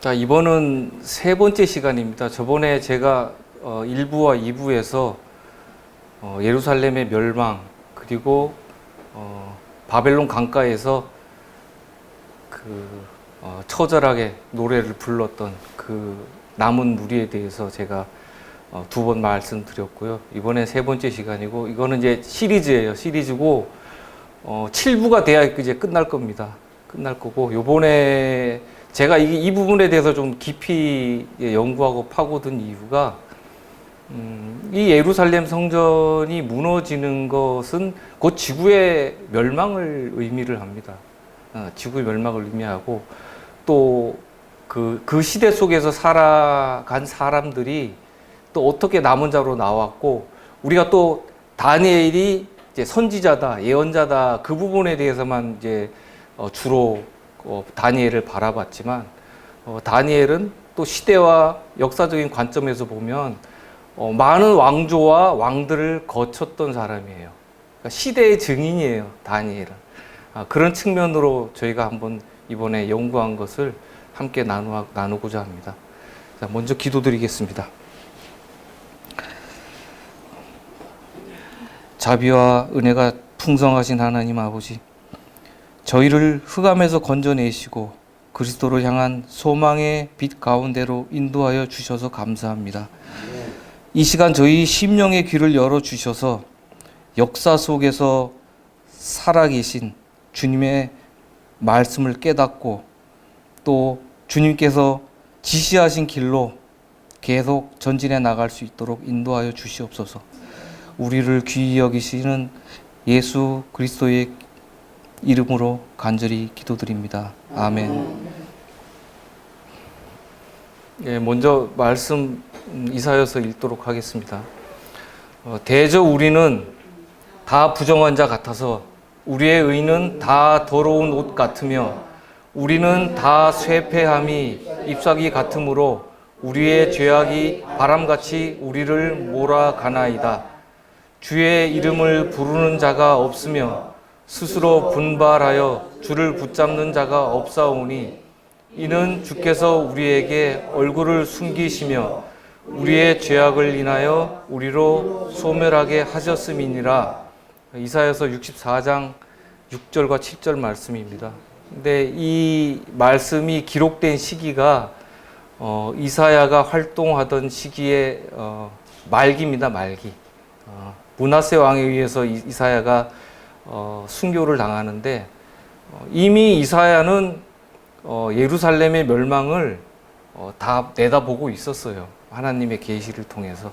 자, 이번은 세 번째 시간입니다. 저번에 제가 1부와 2부에서 예루살렘의 멸망, 그리고 바벨론 강가에서 처절하게 노래를 불렀던 그 남은 무리에 대해서 제가 두 번 말씀드렸고요. 이번엔 세 번째 시간이고, 이거는 이제 시리즈예요. 시리즈고 7부가 돼야 이제 끝날 겁니다. 끝날 거고, 요번에 제가 이 부분에 대해서 좀 깊이 연구하고 파고든 이유가 이 예루살렘 성전이 무너지는 것은 곧 지구의 멸망을 의미를 합니다. 지구의 멸망을 의미하고, 또 그 시대 속에서 살아간 사람들이 또 어떻게 남은 자로 나왔고, 우리가 또 다니엘이 이제 선지자다, 예언자다, 그 부분에 대해서만 이제 주로 다니엘을 바라봤지만, 다니엘은 또 시대와 역사적인 관점에서 보면 많은 왕조와 왕들을 거쳤던 사람이에요. 그러니까 시대의 증인이에요, 다니엘은. 그런 측면으로 저희가 한번 이번에 연구한 것을 함께 나누고자 합니다. 자, 먼저 기도드리겠습니다. 자비와 은혜가 풍성하신 하나님 아버지, 저희를 흑암에서 건져내시고 그리스도를 향한 소망의 빛 가운데로 인도하여 주셔서 감사합니다. 이 시간 저희 심령의 귀를 열어주셔서 역사 속에서 살아계신 주님의 말씀을 깨닫고, 또 주님께서 지시하신 길로 계속 전진해 나갈 수 있도록 인도하여 주시옵소서. 우리를 귀히 여기시는 예수 그리스도의 이름으로 간절히 기도드립니다. 아멘. 예, 먼저 말씀 이사야서 읽도록 하겠습니다. 대저 우리는 다 부정한 자 같아서 우리의 의는 다 더러운 옷 같으며 우리는 다 쇠폐함이 잎사귀 같으므로 우리의 죄악이 바람같이 우리를 몰아가나이다. 주의 이름을 부르는 자가 없으며 스스로 분발하여 주를 붙잡는 자가 없사오니 이는 주께서 우리에게 얼굴을 숨기시며 우리의 죄악을 인하여 우리로 소멸하게 하셨음이니라. 이사야서 64장 6절과 7절 말씀입니다. 근데 이 말씀이 기록된 시기가 이사야가 활동하던 시기의 말기입니다. 말기. 므낫세 왕에 의해서 이사야가 순교를 당하는데, 이미 이사야는 예루살렘의 멸망을 다 내다보고 있었어요. 하나님의 계시를 통해서.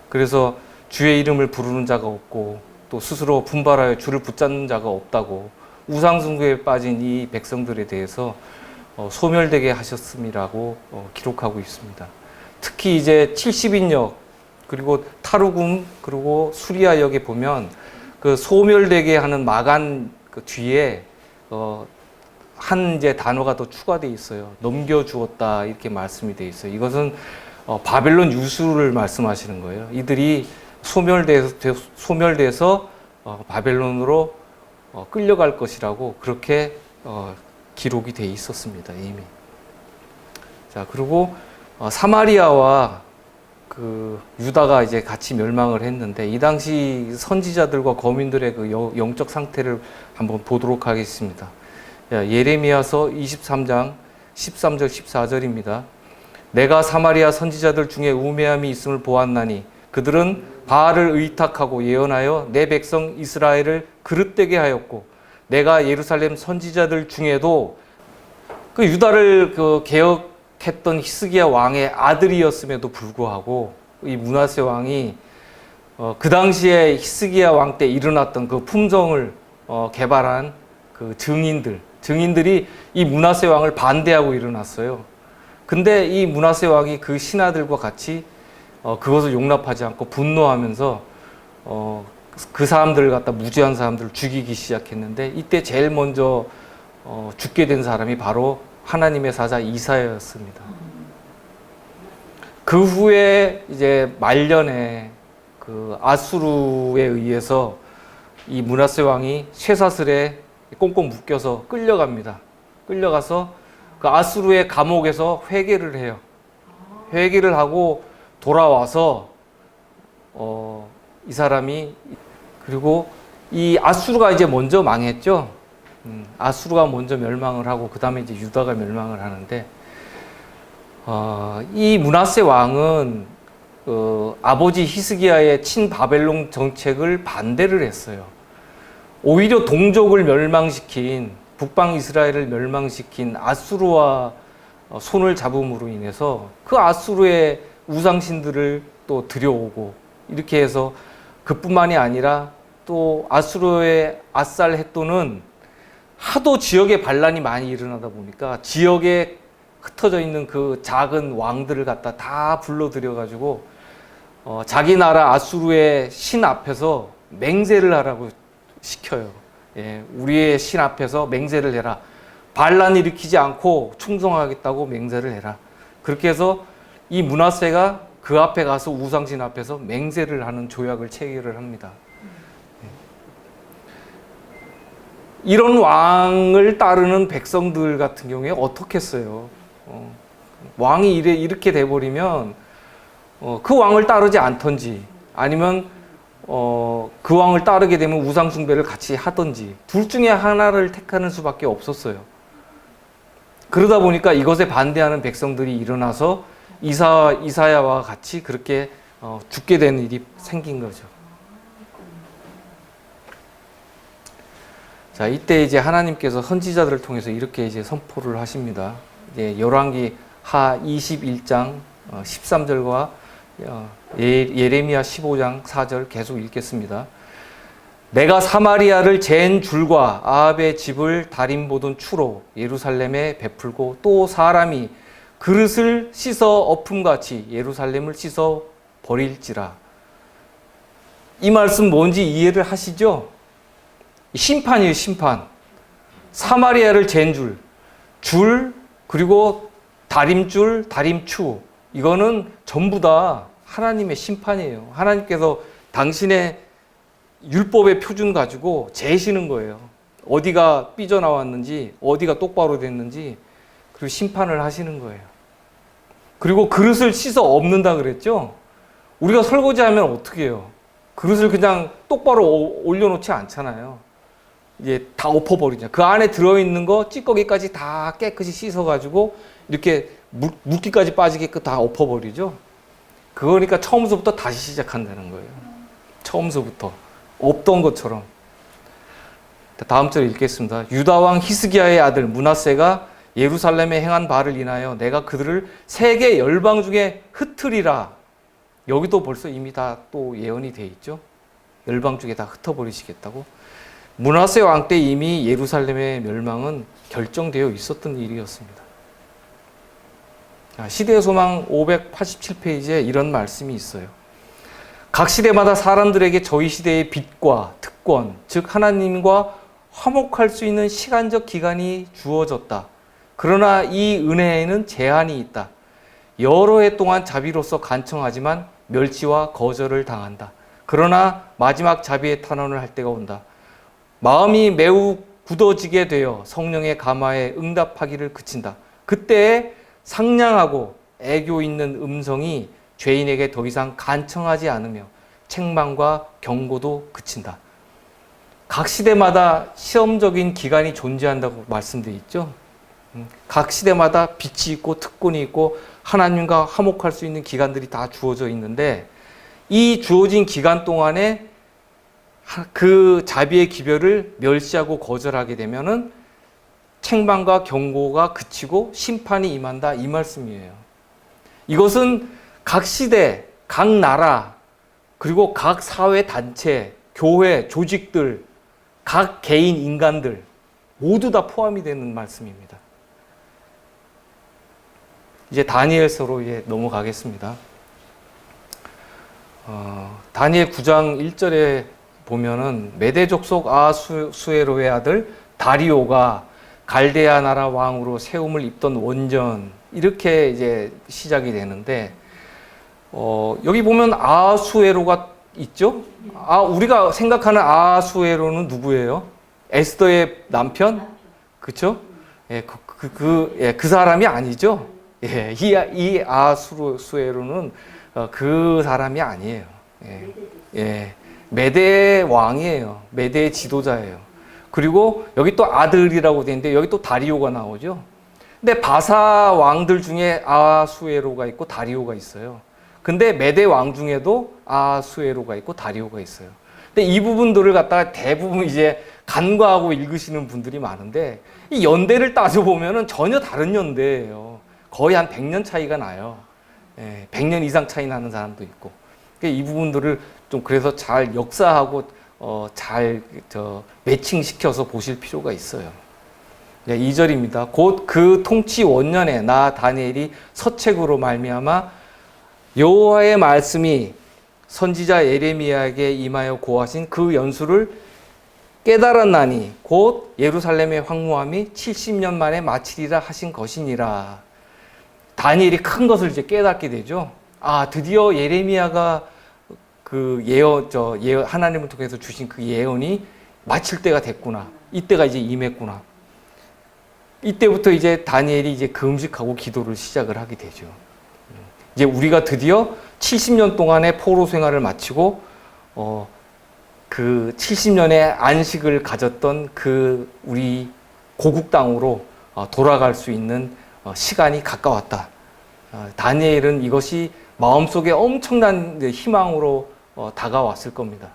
그래서 주의 이름을 부르는 자가 없고, 또 스스로 분발하여 주를 붙잡는 자가 없다고, 우상숭배에 빠진 이 백성들에 대해서 소멸되게 하셨음이라고 기록하고 있습니다. 특히 이제 70인역, 그리고 타르굼, 그리고 수리아역에 보면 그 소멸되게 하는 마간 그 뒤에 한 이제 단어가 더 추가되어 있어요. 넘겨주었다, 이렇게 말씀이 되어 있어요. 이것은 바벨론 유수를 말씀하시는 거예요. 이들이 소멸돼서 바벨론으로 끌려갈 것이라고 그렇게 기록이 되어 있었습니다, 이미. 자, 그리고 사마리아와 그 유다가 이제 같이 멸망을 했는데, 이 당시 선지자들과 거민들의 그 영적 상태를 한번 보도록 하겠습니다. 예레미야서 23장 13절 14절입니다. 내가 사마리아 선지자들 중에 우매함이 있음을 보았나니 그들은 바알을 의탁하고 예언하여 내 백성 이스라엘을 그릇되게 하였고, 내가 예루살렘 선지자들 중에도 그 유다를 개혁했던 히스기야 왕의 아들이었음에도 불구하고, 이 므낫세 왕이 그 당시에 히스기야 왕 때 일어났던 그 품성을 개발한 그 증인들이 이 므낫세 왕을 반대하고 일어났어요. 근데 이 므낫세 왕이 그 신하들과 같이 그것을 용납하지 않고 분노하면서 그 사람들을 갖다, 무지한 사람들을 죽이기 시작했는데, 이때 제일 먼저 죽게 된 사람이 바로 하나님의 사자 이사야였습니다. 그 후에 이제 말년에 그 아수르에 의해서 이 므낫세 왕이 쇠사슬에 꽁꽁 묶여서 끌려갑니다. 끌려가서 그 아수르의 감옥에서 회개를 해요. 회개를 하고 돌아와서 이 사람이, 그리고 이 아수르가 이제 먼저 망했죠. 아수르가 먼저 멸망을 하고 그 다음에 이제 유다가 멸망을 하는데, 이 므낫세 왕은 아버지 히스기야의 친바벨론 정책을 반대를 했어요. 오히려 동족을 멸망시킨, 북방 이스라엘을 멸망시킨 아수르와 손을 잡음으로 인해서 그 아수르의 우상신들을 또 들여오고, 이렇게 해서 그뿐만이 아니라 또 아수르의 아살 헷도는 하도 지역에 반란이 많이 일어나다 보니까 지역에 흩어져 있는 그 작은 왕들을 갖다 다 불러들여 가지고 자기 나라 아수르의 신 앞에서 맹세를 하라고 시켜요. 예, 우리의 신 앞에서 맹세를 해라. 반란 일으키지 않고 충성하겠다고 맹세를 해라. 그렇게 해서 이 므낫세가 그 앞에 가서 우상신 앞에서 맹세를 하는 조약을 체결을 합니다. 이런 왕을 따르는 백성들 같은 경우에 어떻겠어요? 왕이 이렇게 돼버리면 그 왕을 따르지 않던지, 아니면 그 왕을 따르게 되면 우상 숭배를 같이 하던지, 둘 중에 하나를 택하는 수밖에 없었어요. 그러다 보니까 이것에 반대하는 백성들이 일어나서 이사야와 같이 그렇게 죽게 되는 일이 생긴 거죠. 자, 이때 이제 하나님께서 선지자들을 통해서 이렇게 이제 선포를 하십니다. 이제 열왕기 하 21장 13절과 예레미야 15장 4절 계속 읽겠습니다. 내가 사마리아를 잰 줄과 아합의 집을 다림 보던 추로 예루살렘에 베풀고, 또 사람이 그릇을 씻어 엎음같이 예루살렘을 씻어 버릴지라. 이 말씀 뭔지 이해를 하시죠? 심판이에요, 심판. 사마리아를 잰 줄, 그리고 다림줄, 다림추, 이거는 전부 다 하나님의 심판이에요. 하나님께서 당신의 율법의 표준 가지고 재시는 거예요. 어디가 삐져나왔는지, 어디가 똑바로 됐는지, 그리고 심판을 하시는 거예요. 그리고 그릇을 씻어 엎는다 그랬죠? 우리가 설거지하면 어떻게 해요? 그릇을 그냥 똑바로 올려놓지 않잖아요. 이제 다 엎어버리죠. 그 안에 들어있는 거 찌꺼기까지 다 깨끗이 씻어가지고 이렇게 물기까지 빠지게끔 다 엎어버리죠. 그러니까 처음서부터 다시 시작한다는 거예요. 처음서부터 없던 것처럼. 다음 절 읽겠습니다. 유다 왕 히스기야의 아들 므낫세가 예루살렘에 행한 바를 인하여 내가 그들을 세계 열방 중에 흩으리라. 여기도 벌써 이미 다 또 예언이 돼 있죠. 열방 중에 다 흩어버리시겠다고. 므낫세 왕 때 이미 예루살렘의 멸망은 결정되어 있었던 일이었습니다. 시대의 소망 587페이지에 이런 말씀이 있어요. 각 시대마다 사람들에게 저희 시대의 빛과 특권, 즉 하나님과 화목할 수 있는 시간적 기간이 주어졌다. 그러나 이 은혜에는 제한이 있다. 여러 해 동안 자비로서 간청하지만 멸시와 거절을 당한다. 그러나 마지막 자비의 탄원을 할 때가 온다. 마음이 매우 굳어지게 되어 성령의 감화에 응답하기를 그친다. 그때 상냥하고 애교 있는 음성이 죄인에게 더 이상 간청하지 않으며 책망과 경고도 그친다. 각 시대마다 시험적인 기간이 존재한다고 말씀되어 있죠. 각 시대마다 빛이 있고 특권이 있고 하나님과 화목할 수 있는 기간들이 다 주어져 있는데, 이 주어진 기간 동안에 그 자비의 기별을 멸시하고 거절하게 되면은 책망과 경고가 그치고 심판이 임한다, 이 말씀이에요. 이것은 각 시대, 각 나라, 그리고 각 사회 단체, 교회, 조직들, 각 개인 인간들 모두 다 포함이 되는 말씀입니다. 이제 다니엘서로 이제 넘어가겠습니다. 다니엘 9장 1절에 보면은 메대 족속 아수에로의 아들 다리오가 갈대아 나라 왕으로 세움을 입던 원전, 이렇게 이제 시작이 되는데, 여기 보면 아수에로가 있죠? 우리가 생각하는 아수에로는 누구예요? 에스더의 남편? 그쵸? 예, 그 사람이 아니죠. 예, 이 아수에로는 그 사람이 아니에요. 예, 예, 메대의 왕이에요. 메대의 지도자예요. 그리고 여기 또 아들이라고 되어 있는데 여기 또 다리오가 나오죠. 근데 바사 왕들 중에 아수에로가 있고 다리오가 있어요. 근데 메대 왕 중에도 아수에로가 있고 다리오가 있어요. 근데 이 부분들을 갖다가 대부분 이제 간과하고 읽으시는 분들이 많은데 이 연대를 따져보면은 전혀 다른 연대예요. 거의 한 100년 차이가 나요. 예, 100년 이상 차이 나는 사람도 있고. 이 부분들을 좀 그래서 잘 역사하고 잘 매칭시켜서 보실 필요가 있어요. 네, 2절입니다. 곧 그 통치 원년에 나 다니엘이 서책으로 말미암아 여호와의 말씀이 선지자 예레미야에게 임하여 고하신 그 연수를 깨달았나니 곧 예루살렘의 황무함이 70년 만에 마치리라 하신 것이니라. 다니엘이 큰 것을 이제 깨닫게 되죠. 아, 드디어 예레미야가 그 하나님을 통해서 주신 그 예언이 마칠 때가 됐구나. 이때가 이제 임했구나. 이때부터 이제 다니엘이 이제 금식하고 기도를 시작을 하게 되죠. 이제 우리가 드디어 70년 동안의 포로 생활을 마치고 그 70년의 안식을 가졌던 그 우리 고국 땅으로 돌아갈 수 있는 시간이 가까웠다. 다니엘은 이것이 마음속에 엄청난 희망으로 다가왔을 겁니다.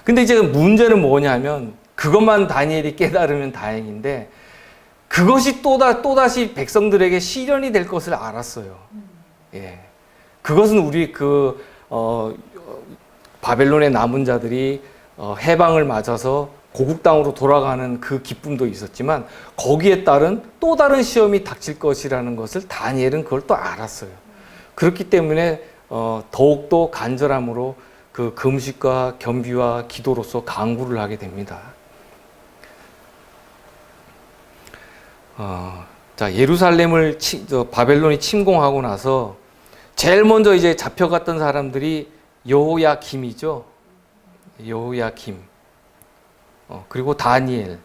근데 이제 문제는 뭐냐면 그것만 다니엘이 깨달으면 다행인데 그것이 또다시 백성들에게 시련이 될 것을 알았어요. 예. 그것은 우리 바벨론의 남은 자들이 해방을 맞아서 고국 땅으로 돌아가는 그 기쁨도 있었지만 거기에 따른 또 다른 시험이 닥칠 것이라는 것을 다니엘은 그걸 또 알았어요. 그렇기 때문에 더욱더 간절함으로 그 금식과 겸비와 기도로서 강구를 하게 됩니다. 자, 예루살렘을 바벨론이 침공하고 나서 제일 먼저 이제 잡혀갔던 사람들이 여호야김이죠. 여호야김. 그리고 다니엘.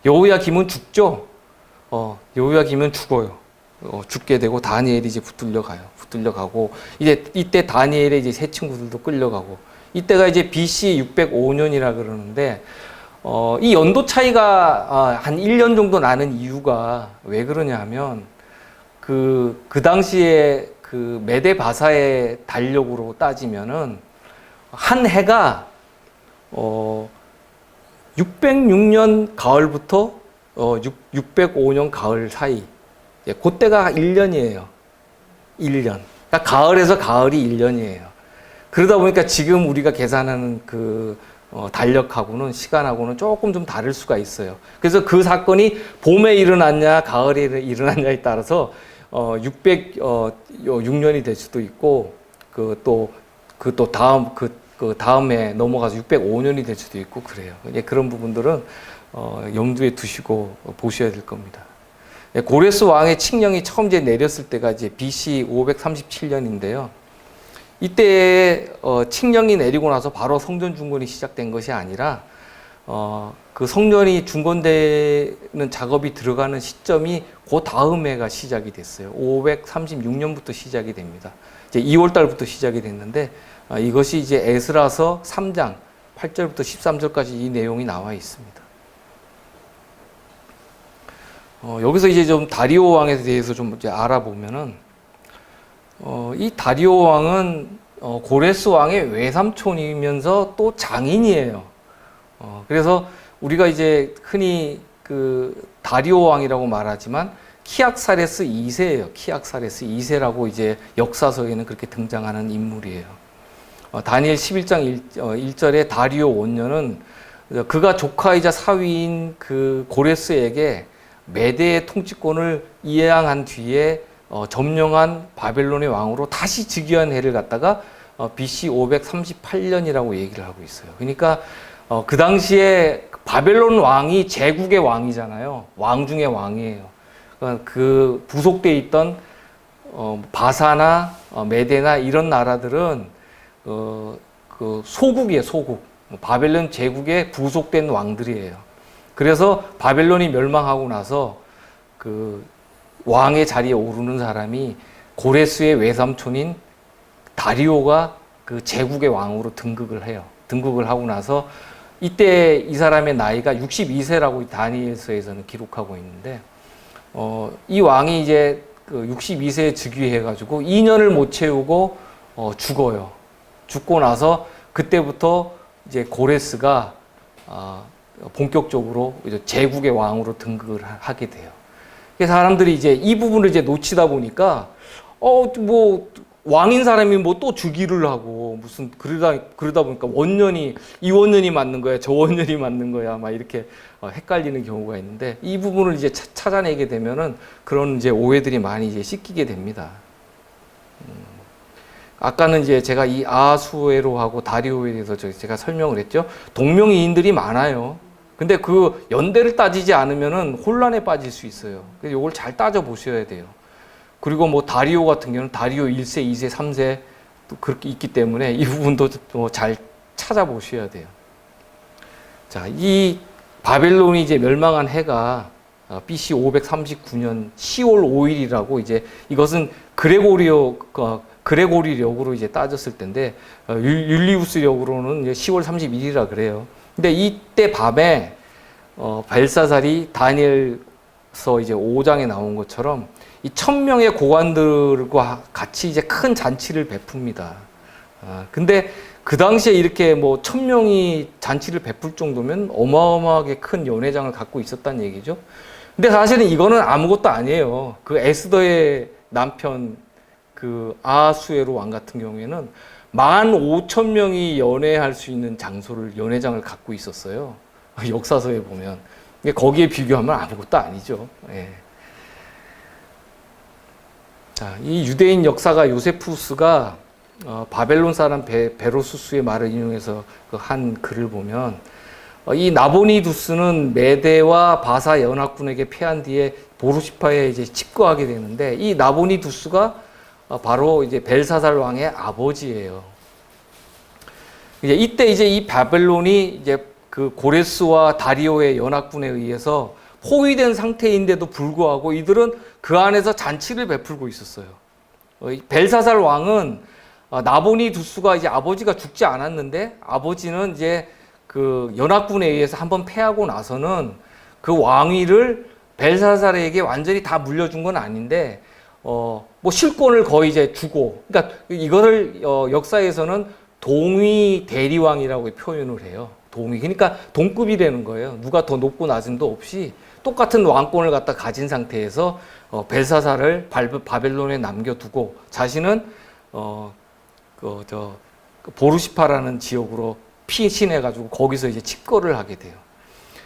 여호야김은 죽죠. 여호야김은 죽어요. 죽게 되고 다니엘이 이제 붙들려가고 이때 다니엘의 이제 세 친구들도 끌려가고 이때가 이제 BC 605년이라 그러는데 이 연도 차이가 한 1년 정도 나는 이유가 왜 그러냐 하면 그 당시에 그 메데 바사의 달력으로 따지면은 한 해가 606년 가을부터 605년 가을 사이, 그때가 1년이에요. 1년. 그러니까 가을에서 가을이 1년이에요. 그러다 보니까 지금 우리가 계산하는 그 달력하고는 시간하고는 조금 좀 다를 수가 있어요. 그래서 그 사건이 봄에 일어났냐 가을에 일어났냐에 따라서 606년이 될 수도 있고 그 다음에 넘어가서 605년이 될 수도 있고 그래요. 그런 부분들은 염두에 두시고 보셔야 될 겁니다. 고레스 왕의 칙령이 처음 이제 내렸을 때가 이제 BC 537년인데요. 이때 칙령이 내리고 나서 바로 성전 중건이 시작된 것이 아니라 그 성전이 중건되는 작업이 들어가는 시점이 그 다음 해가 시작이 됐어요. 536년부터 시작이 됩니다. 이제 2월 달부터 시작이 됐는데 이것이 이제 에스라서 3장 8절부터 13절까지 이 내용이 나와 있습니다. 여기서 이제 좀 다리오 왕에 대해서 좀 이제 알아보면은 이 다리오 왕은 고레스 왕의 외삼촌이면서 또 장인이에요. 그래서 우리가 이제 흔히 그 다리오 왕이라고 말하지만 키악사레스 2세예요. 키악사레스 2세라고 이제 역사서에는 그렇게 등장하는 인물이에요. 다니엘 11장 1절에 다리오 원년은 그가 조카이자 사위인 그 고레스에게 메대의 통치권을 이양한 뒤에 점령한 바벨론의 왕으로 다시 즉위한 해를 갖다가 BC 538년이라고 얘기를 하고 있어요. 그러니까 그 당시에 바벨론 왕이 제국의 왕이잖아요. 왕 중의 왕이에요. 그러니까 그 부속돼 있던 바사나 메대나 이런 나라들은 그 소국이에요. 소국. 바벨론 제국의 부속된 왕들이에요. 그래서 바벨론이 멸망하고 나서 그 왕의 자리에 오르는 사람이 고레스의 외삼촌인 다리오가 그 제국의 왕으로 등극을 해요. 등극을 하고 나서 이때 이 사람의 나이가 62세라고 다니엘서에서는 기록하고 있는데, 이 왕이 이제 그 62세에 즉위해가지고 2년을 못 채우고 죽어요. 죽고 나서 그때부터 이제 고레스가 본격적으로 이제 제국의 왕으로 등극을 하게 돼요. 그래서 사람들이 이제 이 부분을 이제 놓치다 보니까 뭐 왕인 사람이 뭐 또 즉위를 하고 무슨 그러다 보니까 이 원년이 맞는 거야, 저 원년이 맞는 거야, 막 이렇게 헷갈리는 경우가 있는데, 이 부분을 이제 찾아내게 되면은 그런 이제 오해들이 많이 이제 씻기게 됩니다. 아까는 이제 제가 이 아하수에로하고 다리오에 대해서 제가 설명을 했죠. 동명이인들이 많아요. 근데 그 연대를 따지지 않으면은 혼란에 빠질 수 있어요. 그래서 이걸 잘 따져 보셔야 돼요. 그리고 뭐 다리오 같은 경우는 다리오 1세, 2세, 3세 그렇게 있기 때문에 이 부분도 잘 찾아보셔야 돼요. 자, 이 바벨론이 이제 멸망한 해가 BC 539년 10월 5일이라고 이제 이것은 그레고리력으로 이제 따졌을 텐데, 율리우스력으로는 10월 31일이라 그래요. 근데 이때 밤에 벨사살이 다니엘서 이제 5장에 나온 것처럼 이 1000명의 고관들과 같이 이제 큰 잔치를 베풉니다. 근데 그 당시에 이렇게 뭐 1000명이 잔치를 베풀 정도면 어마어마하게 큰 연회장을 갖고 있었다는 얘기죠. 근데 사실은 이거는 아무것도 아니에요. 그 에스더의 남편 그 아하수에로 왕 같은 경우에는 15,000명이 연회할 수 있는 연회장을 갖고 있었어요. 역사서에 보면. 거기에 비교하면 아무것도 아니죠. 예. 자, 이 유대인 역사가 요세푸스가 바벨론 사람 베로수스의 말을 인용해서 한 글을 보면, 이 나보니두스는 메대와 바사 연합군에게 패한 뒤에 보르시파에 이제 집거하게 되는데, 이 나보니두스가 바로 이제 벨사살 왕의 아버지예요. 이때 이제 이 바벨론이 이제 그 고레스와 다리오의 연합군에 의해서 포위된 상태인데도 불구하고 이들은 그 안에서 잔치를 베풀고 있었어요. 벨사살 왕은 나보니두스가 이제 아버지가 죽지 않았는데, 아버지는 이제 그 연합군에 의해서 한번 패하고 나서는 그 왕위를 벨사살에게 완전히 다 물려준 건 아닌데, 뭐 실권을 거의 이제 주고, 그러니까 이거를 역사에서는 동위 대리왕이라고 표현을 해요. 동위. 그러니까 동급이라는 거예요. 누가 더 높고 낮음도 없이 똑같은 왕권을 갖다 가진 상태에서 벨사살을 바벨론에 남겨두고 자신은 보르시파라는 지역으로 피신해가지고 거기서 이제 집거를 하게 돼요.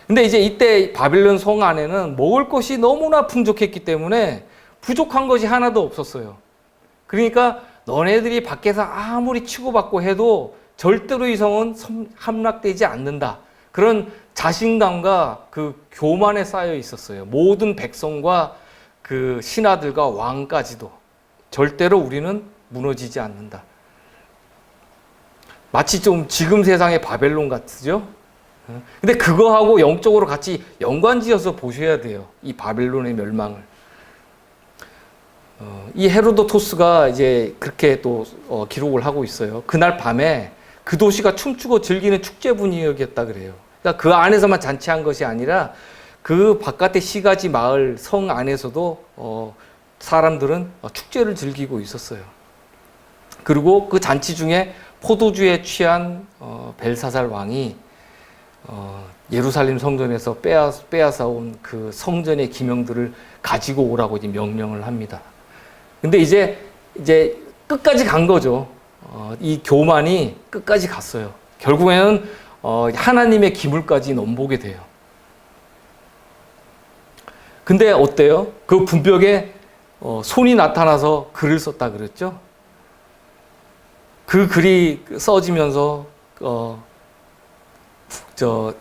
근데 이제 이때 바벨론 성 안에는 먹을 것이 너무나 풍족했기 때문에 부족한 것이 하나도 없었어요. 그러니까 너네들이 밖에서 아무리 치고받고 해도 절대로 이 성은 함락되지 않는다. 그런 자신감과 그 교만에 쌓여 있었어요. 모든 백성과 그 신하들과 왕까지도 절대로 우리는 무너지지 않는다. 마치 좀 지금 세상의 바벨론 같으죠? 근데 그거하고 영적으로 같이 연관지어서 보셔야 돼요. 이 바벨론의 멸망을. 이 헤로도토스가 이제 그렇게 또 기록을 하고 있어요. 그날 밤에 그 도시가 춤추고 즐기는 축제 분위기였다 그래요. 그러니까 그 안에서만 잔치한 것이 아니라 그 바깥의 시가지 마을 성 안에서도 사람들은 축제를 즐기고 있었어요. 그리고 그 잔치 중에 포도주에 취한 벨사살 왕이 예루살렘 성전에서 빼앗아온 그 성전의 기명들을 가지고 오라고 이제 명령을 합니다. 근데 이제 끝까지 간 거죠. 이 교만이 끝까지 갔어요. 결국에는 하나님의 기물까지 넘보게 돼요. 근데 어때요? 그 분벽에 손이 나타나서 글을 썼다 그랬죠? 그 글이 써지면서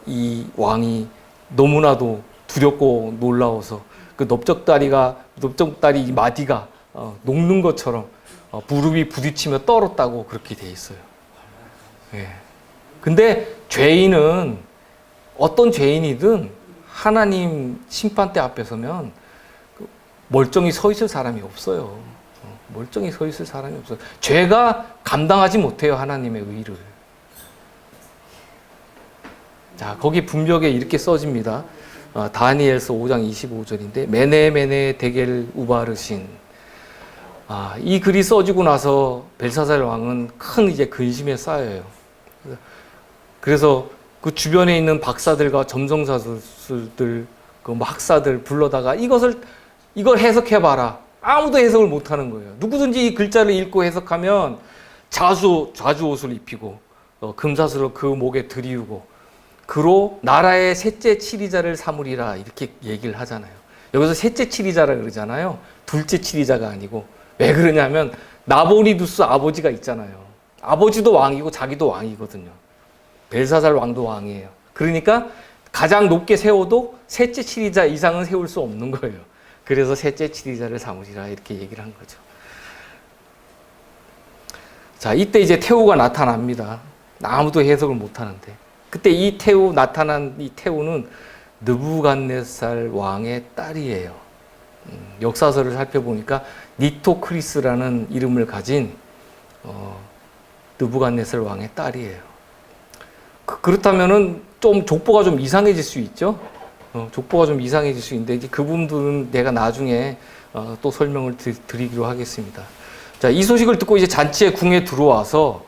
이 왕이 너무나도 두렵고 놀라워서 그 넓적다리 마디가 녹는 것처럼 무릎이 부딪히며 떨었다고 그렇게 돼 있어요. 예. 근데 죄인은 어떤 죄인이든 하나님 심판대 앞에 서면 멀쩡히 서 있을 사람이 없어요. 멀쩡히 서 있을 사람이 없어요. 죄가 감당하지 못해요, 하나님의 의를. 자, 거기 분명에 이렇게 써집니다. 다니엘서 5장 25절인데 메네 데겔 우바르신. 이 글이 써지고 나서 벨사살 왕은 큰 이제 근심에 쌓여요. 그래서 그 주변에 있는 박사들과 점성사술들, 그 학사들 불러다가 이걸 해석해봐라. 아무도 해석을 못하는 거예요. 누구든지 이 글자를 읽고 해석하면 좌주 옷을 입히고 금사슬로 그 목에 들이우고 그로 나라의 셋째 치리자를 삼으리라 이렇게 얘기를 하잖아요. 여기서 셋째 치리자라 그러잖아요. 둘째 치리자가 아니고. 왜 그러냐면 나보니두스 아버지가 있잖아요. 아버지도 왕이고 자기도 왕이거든요. 벨사살 왕도 왕이에요. 그러니까 가장 높게 세워도 셋째 치리자 이상은 세울 수 없는 거예요. 그래서 셋째 치리자를 삼으리라 이렇게 얘기를 한 거죠. 자, 이때 이제 태우가 나타납니다. 아무도 해석을 못 하는데. 그때 나타난 이 태우는 느부갓네살 왕의 딸이에요. 역사서를 살펴보니까 니토크리스라는 이름을 가진 느부갓네살 왕의 딸이에요. 그렇다면은 좀 족보가 좀 이상해질 수 있죠. 족보가 좀 이상해질 수 있는데 그 부분들은 내가 나중에 또 설명을 드리기로 하겠습니다. 자, 이 소식을 듣고 이제 잔치의 궁에 들어와서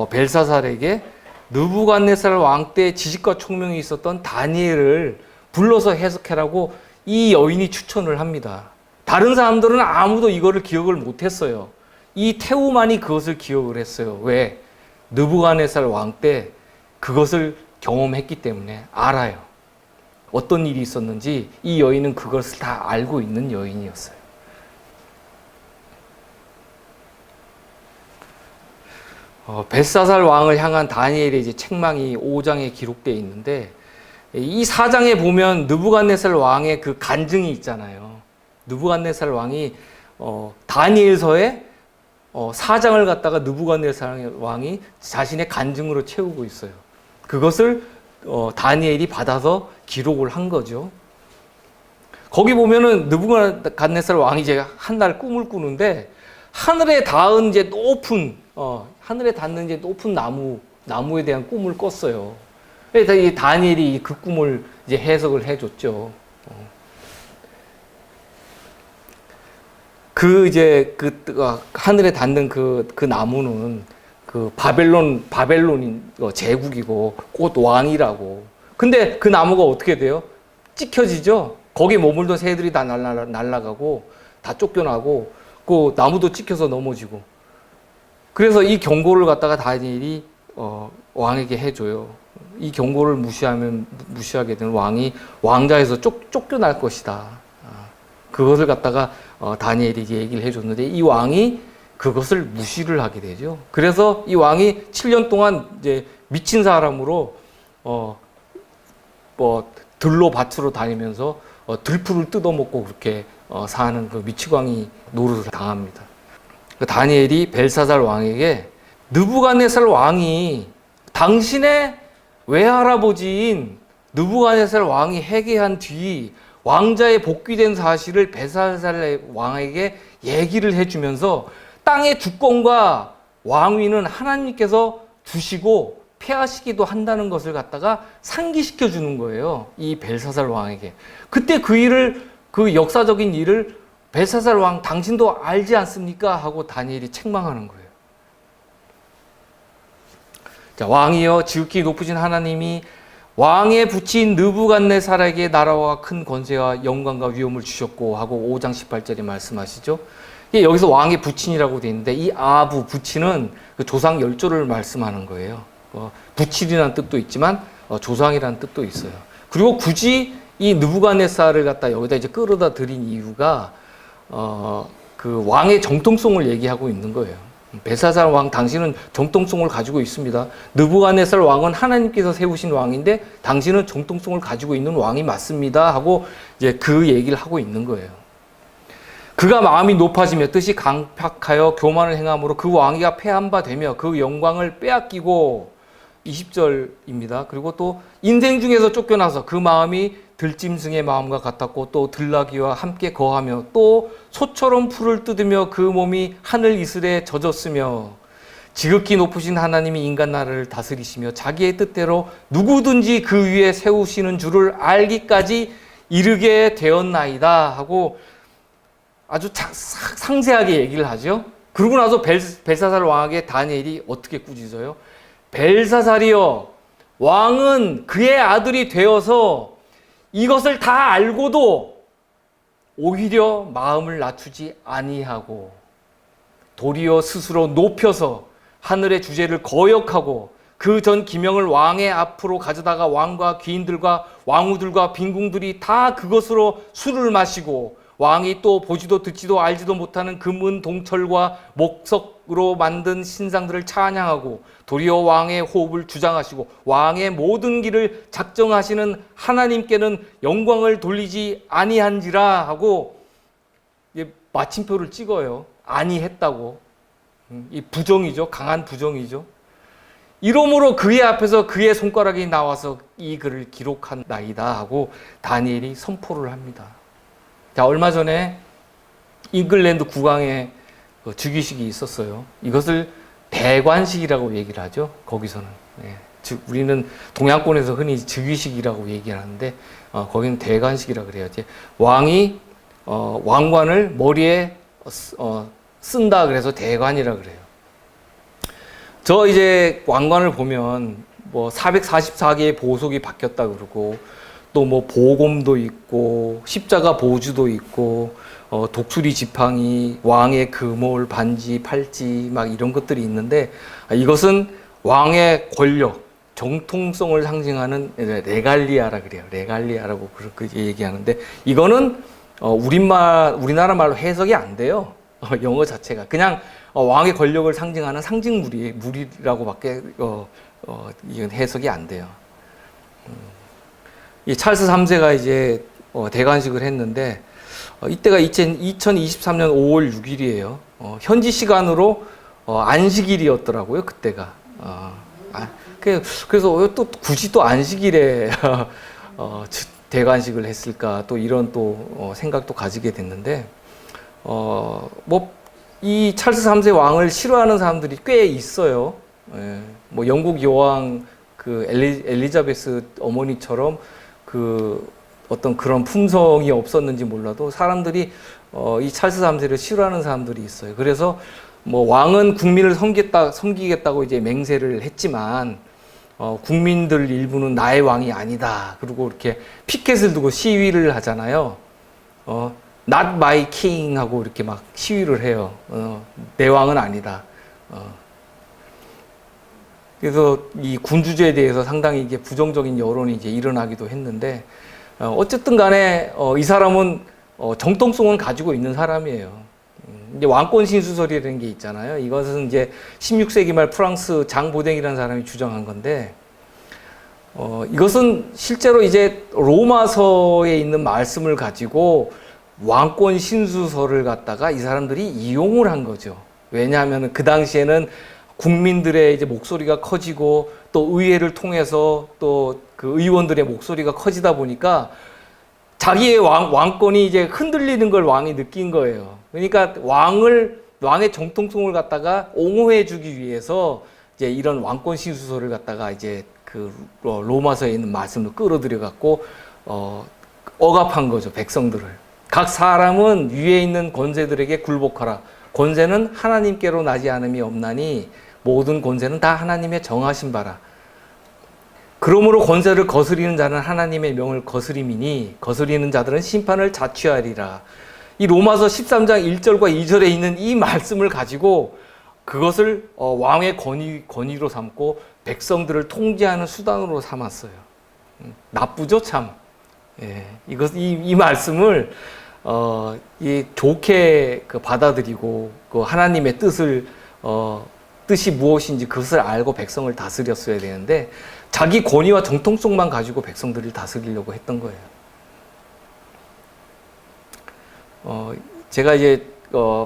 벨사살에게 느부갓네살 왕 때 지식과 총명이 있었던 다니엘을 불러서 해석해라고 이 여인이 추천을 합니다. 다른 사람들은 아무도 이거를 기억을 못했어요. 이 태우만이 그것을 기억을 했어요. 왜? 느부갓네살 왕 때 그것을 경험했기 때문에 알아요. 어떤 일이 있었는지 이 여인은 그것을 다 알고 있는 여인이었어요. 벨사살 왕을 향한 다니엘의 이제 책망이 5장에 기록되어 있는데 이 4장에 보면 느부갓네살 왕의 그 간증이 있잖아요. 느부갓네살 왕이 다니엘서에 4장을 갖다가 느부갓네살 왕이 자신의 간증으로 채우고 있어요. 그것을 다니엘이 받아서 기록을 한 거죠. 거기 보면은 느부갓네살 왕이 이제 한 날 꿈을 꾸는데 하늘에 닿은 이제 높은 나무에 대한 꿈을 꿨어요. 그래서 이 다니엘이 그 꿈을 이제 해석을 해줬죠. 하늘에 닿는 그 나무는 그 바벨론인 제국이고 곧 왕이라고. 근데 그 나무가 어떻게 돼요? 찍혀지죠? 거기 머물던 새들이 다 날아가고 다 쫓겨나고 그 나무도 찍혀서 넘어지고. 그래서 이 경고를 갖다가 다니엘이 왕에게 해줘요. 이 경고를 무시하게 되는 왕이 왕자에서 쫓겨날 것이다. 그것을 갖다가 다니엘이 이제 얘기를 해줬는데 이 왕이 그것을 무시를 하게 되죠. 그래서 이 왕이 7년 동안 이제 미친 사람으로 들로 밭으로 다니면서 들풀을 뜯어먹고 그렇게 사는 그 미치광이 노릇을 당합니다. 그 다니엘이 벨사살 왕에게 느부갓네살 왕이 당신의 외할아버지인 느부갓네살 왕이 회개한 뒤 왕자에 복귀된 사실을 벨사살 왕에게 얘기를 해주면서 땅의 주권과 왕위는 하나님께서 주시고 폐하시기도 한다는 것을 갖다가 상기시켜 주는 거예요. 이 벨사살 왕에게. 그때 그 역사적인 일을 벨사살 왕 당신도 알지 않습니까? 하고 다니엘이 책망하는 거예요. 자, 왕이여 지극히 높으신 하나님이 왕의 부친 느부갓네살에게 나라와 큰 권세와 영광과 위엄을 주셨고 하고 5장 18절에 말씀하시죠. 여기서 왕의 부친이라고 되어 있는데 이 부친은 그 조상 열조를 말씀하는 거예요. 부친이라는 뜻도 있지만 조상이라는 뜻도 있어요. 그리고 굳이 이 느부갓네살을 갖다 여기다 이제 끌어다 들인 이유가 그 왕의 정통성을 얘기하고 있는 거예요. 벨사살 왕 당신은 정통성을 가지고 있습니다. 느부갓네살 왕은 하나님께서 세우신 왕인데 당신은 정통성을 가지고 있는 왕이 맞습니다. 하고 이제 그 얘기를 하고 있는 거예요. 그가 마음이 높아지며 뜻이 강팍하여 교만을 행함으로 그 왕위가 패한 바 되며 그 영광을 빼앗기고 20절입니다. 그리고 또 인생 중에서 쫓겨나서 그 마음이 들짐승의 마음과 같았고 또 들나귀와 함께 거하며 또 소처럼 풀을 뜯으며 그 몸이 하늘 이슬에 젖었으며 지극히 높으신 하나님이 인간 나라를 다스리시며 자기의 뜻대로 누구든지 그 위에 세우시는 줄을 알기까지 이르게 되었나이다 하고 아주 상세하게 얘기를 하죠. 그러고 나서 벨사살 왕에게 다니엘이 어떻게 꾸짖어요? 벨사살이여, 왕은 그의 아들이 되어서 이것을 다 알고도 오히려 마음을 낮추지 아니하고 도리어 스스로 높여서 하늘의 주제를 거역하고 그 전 기명을 왕의 앞으로 가져다가 왕과 귀인들과 왕후들과 빈궁들이 다 그것으로 술을 마시고 왕이 또 보지도 듣지도 알지도 못하는 금은 동철과 목석으로 만든 신상들을 찬양하고 도리어 왕의 호흡을 주장하시고 왕의 모든 길을 작정하시는 하나님께는 영광을 돌리지 아니한지라 하고 마침표를 찍어요. 아니했다고. 이 부정이죠. 강한 부정이죠. 이러므로 그의 앞에서 그의 손가락이 나와서 이 글을 기록한 나이다 하고 다니엘이 선포를 합니다. 자, 얼마 전에 잉글랜드 국왕의 즉위식이 있었어요. 이것을 대관식이라고 얘기를 하죠. 거기서는. 네. 즉 우리는 동양권에서 흔히 즉위식이라고 얘기하는데 거기는 대관식이라고 그래야지. 왕이 왕관을 머리에 쓴다 그래서 대관이라 그래요. 저 이제 왕관을 보면 뭐 444개의 보석이 바뀌었다 그러고 또 뭐 보검도 있고 십자가 보주도 있고 독수리 지팡이, 왕의 금올, 반지, 팔찌 막 이런 것들이 있는데 이것은 왕의 권력, 정통성을 상징하는 레갈리아라 그래요. 레갈리아라고 그렇게 얘기하는데 이거는 우리나라 말로 해석이 안 돼요. 영어 자체가 그냥 왕의 권력을 상징하는 상징물이라고밖에 이건 해석이 안 돼요. 이 찰스 3세가 이제 대관식을 했는데 이때가 2023년 5월 6일이에요. 현지 시간으로 안식일이었더라고요. 그때가. 그래서 또 굳이 또 안식일에 대관식을 했을까 또 이런 또 생각도 가지게 됐는데 이 찰스 3세 왕을 싫어하는 사람들이 꽤 있어요. 예, 뭐 영국 여왕 그 엘리자베스 어머니처럼 그 어떤 그런 품성이 없었는지 몰라도 사람들이 이 찰스 3세를 싫어하는 사람들이 있어요. 그래서 뭐 왕은 국민을 섬기겠다고 이제 맹세를 했지만 국민들 일부는 나의 왕이 아니다. 그리고 이렇게 피켓을 두고 시위를 하잖아요. Not my king 하고 이렇게 막 시위를 해요. 내 왕은 아니다. 그래서 이 군주제에 대해서 상당히 이게 부정적인 여론이 이제 일어나기도 했는데 어쨌든 간에 이 사람은 정통성은 가지고 있는 사람이에요. 이제 왕권 신수설이라는 게 있잖아요. 이것은 이제 16세기 말 프랑스 장보댕이라는 사람이 주장한 건데 이것은 실제로 이제 로마서에 있는 말씀을 가지고 왕권 신수설을 갖다가 이 사람들이 이용을 한 거죠. 왜냐하면 그 당시에는 국민들의 이제 목소리가 커지고 또 의회를 통해서 또 그 의원들의 목소리가 커지다 보니까 자기의 왕권이 이제 흔들리는 걸 왕이 느낀 거예요. 그러니까 왕의 정통성을 갖다가 옹호해주기 위해서 이제 이런 왕권 신수설을 갖다가 이제 그 로마서에 있는 말씀을 끌어들여 갖고 억압한 거죠, 백성들을. 각 사람은 위에 있는 권세들에게 굴복하라. 권세는 하나님께로 나지 않음이 없나니 모든 권세는 다 하나님의 정하신 바라. 그러므로 권세를 거스리는 자는 하나님의 명을 거스림이니 거스리는 자들은 심판을 자취하리라. 이 로마서 13장 1절과 2절에 있는 이 말씀을 가지고 그것을 왕의 권위로 삼고 백성들을 통제하는 수단으로 삼았어요. 나쁘죠, 참. 예, 이 말씀을 좋게 받아들이고 그 하나님의 뜻이 무엇인지 그것을 알고 백성을 다스렸어야 되는데 자기 권위와 정통성만 가지고 백성들을 다스리려고 했던 거예요. 제가 이제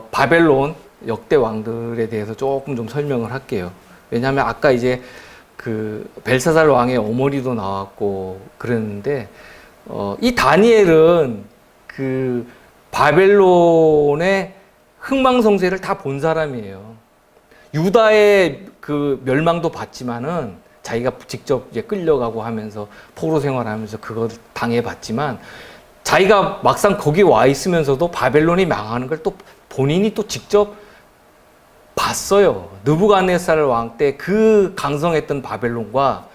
바벨론 역대 왕들에 대해서 조금 좀 설명을 할게요. 왜냐하면 아까 이제 그 벨사살 왕의 어머니도 나왔고 그랬는데 이 다니엘은 그 바벨론의 흥망성쇠를 다 본 사람이에요. 유다의 그 멸망도 봤지만은 자기가 직접 이제 끌려가고 하면서 포로 생활하면서 그걸 당해봤지만 자기가 막상 거기 와 있으면서도 바벨론이 망하는 걸 또 본인이 또 직접 봤어요. 느부갓네살 왕 때 그 강성했던 바벨론과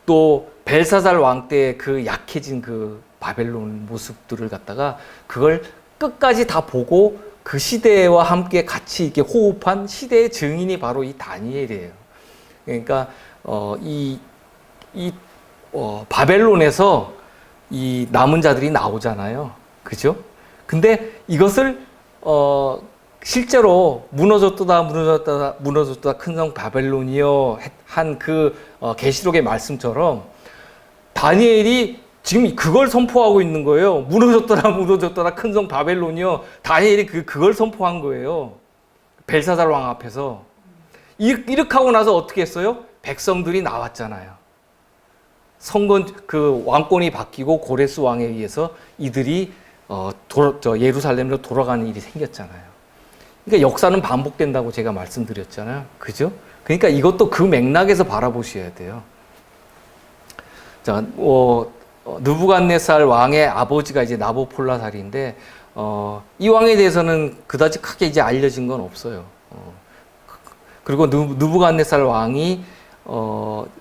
또 벨사살 왕 때 그 약해진 그 바벨론 모습들을 갖다가 그걸 끝까지 다 보고 그 시대와 함께 같이 이렇게 호흡한 시대의 증인이 바로 이 다니엘이에요. 그러니까 바벨론에서 이 남은 자들이 나오잖아요. 그죠? 근데 이것을 실제로 무너졌다 큰 성 바벨론이여 한 그 계시록의 말씀처럼 다니엘이 지금 그걸 선포하고 있는 거예요. 무너졌더라 큰 성 바벨론이여. 다니엘이 그걸 선포한 거예요. 벨사살 왕 앞에서. 이렇게 하고 나서 어떻게 했어요? 백성들이 나왔잖아요. 그 왕권이 바뀌고 고레스 왕에 의해서 이들이 예루살렘으로 돌아가는 일이 생겼잖아요. 그러니까 역사는 반복된다고 제가 말씀드렸잖아요. 그죠? 그러니까 이것도 그 맥락에서 바라보셔야 돼요. 자, 느부갓네살 왕의 아버지가 이제 나보폴라살인데, 이 왕에 대해서는 그다지 크게 이제 알려진 건 없어요. 그리고 느부갓네살 왕이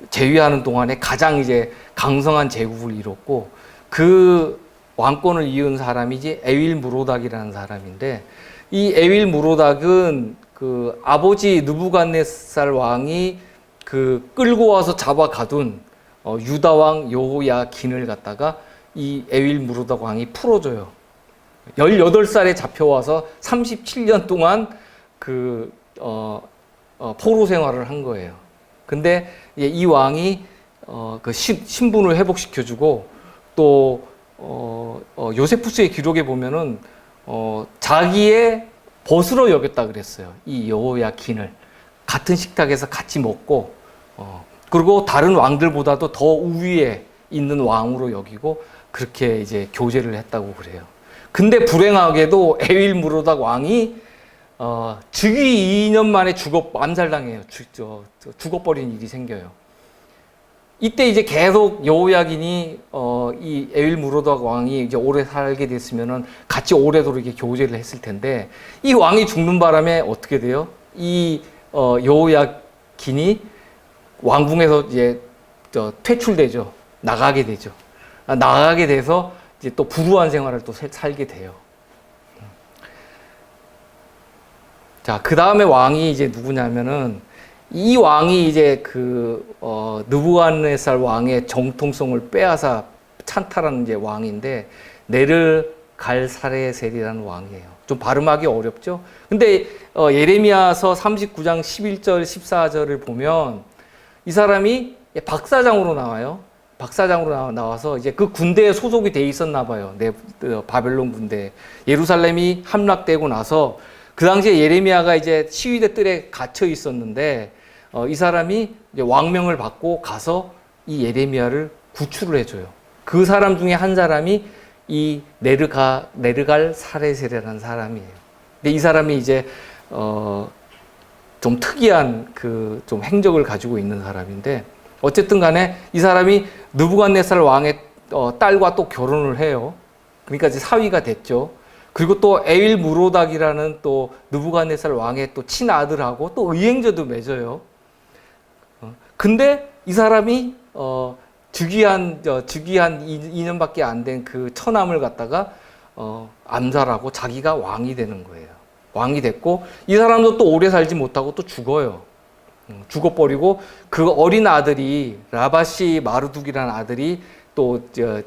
재위하는 동안에 가장 이제 강성한 제국을 이뤘고, 그 왕권을 이은 사람이 이제 에윌 무로닥이라는 사람인데, 이 에윌 무로닥은 그 아버지 느부갓네살 왕이 그 끌고 와서 잡아 가둔 유다 왕 여호야긴을 갖다가 이 에윌 무로닥 왕이 풀어줘요. 18살에 잡혀와서 37년 동안 그 포로 생활을 한 거예요. 근데 이 왕이 그 신분을 회복시켜주고 또 요세푸스의 기록에 보면은 자기의 벗으로 여겼다 그랬어요. 이 여호야긴을 같은 식탁에서 같이 먹고 그리고 다른 왕들보다도 더 우위에 있는 왕으로 여기고 그렇게 이제 교제를 했다고 그래요. 근데 불행하게도 에윌 무로닥 왕이 즉위 2년 만에 암살당해요. 죽어버린 일이 생겨요. 이때 이제 계속 여호야긴이 이 에윌 무로닥 왕이 이제 오래 살게 됐으면은 같이 오래도록 이렇게 교제를 했을 텐데 이 왕이 죽는 바람에 어떻게 돼요? 이 여호야긴이 왕궁에서 이제 퇴출되죠. 나가게 되죠. 나가게 돼서 이제 또 불우한 생활을 또 살게 돼요. 자, 그 다음에 왕이 이제 누구냐면은 이 왕이 이제 느부갓네살 왕의 정통성을 빼앗아 찬탈한 이제 왕인데 네르갈사레셀이라는 왕이에요. 좀 발음하기 어렵죠? 근데 예레미야서 39장 11절 14절을 보면 이 사람이 박사장으로 나와요. 박사장으로 나와서 이제 그 군대에 소속이 돼 있었나 봐요. 바벨론 군대. 예루살렘이 함락되고 나서 그 당시에 예레미야가 이제 시위대 뜰에 갇혀 있었는데 이 사람이 이제 왕명을 받고 가서 이 예레미야를 구출을 해줘요. 그 사람 중에 한 사람이 이 네르갈 사레셀이라는 사람이에요. 근데 이 사람이 이제 좀 특이한 좀 행적을 가지고 있는 사람인데 어쨌든 간에 이 사람이 느부갓네살 왕의 딸과 또 결혼을 해요. 그러니까 이제 사위가 됐죠. 그리고 또 에윌 무로닥이라는 또 느부갓네살 왕의 또 친아들하고 또 의행제도 맺어요. 근데 이 사람이 즉위한 2년밖에 안 된 그 처남을 갖다가 암살하고 자기가 왕이 되는 거예요. 왕이 됐고 이 사람도 또 오래 살지 못하고 또 죽어요. 죽어버리고 그 어린 아들이 라바시 마르둑이라는 아들이 또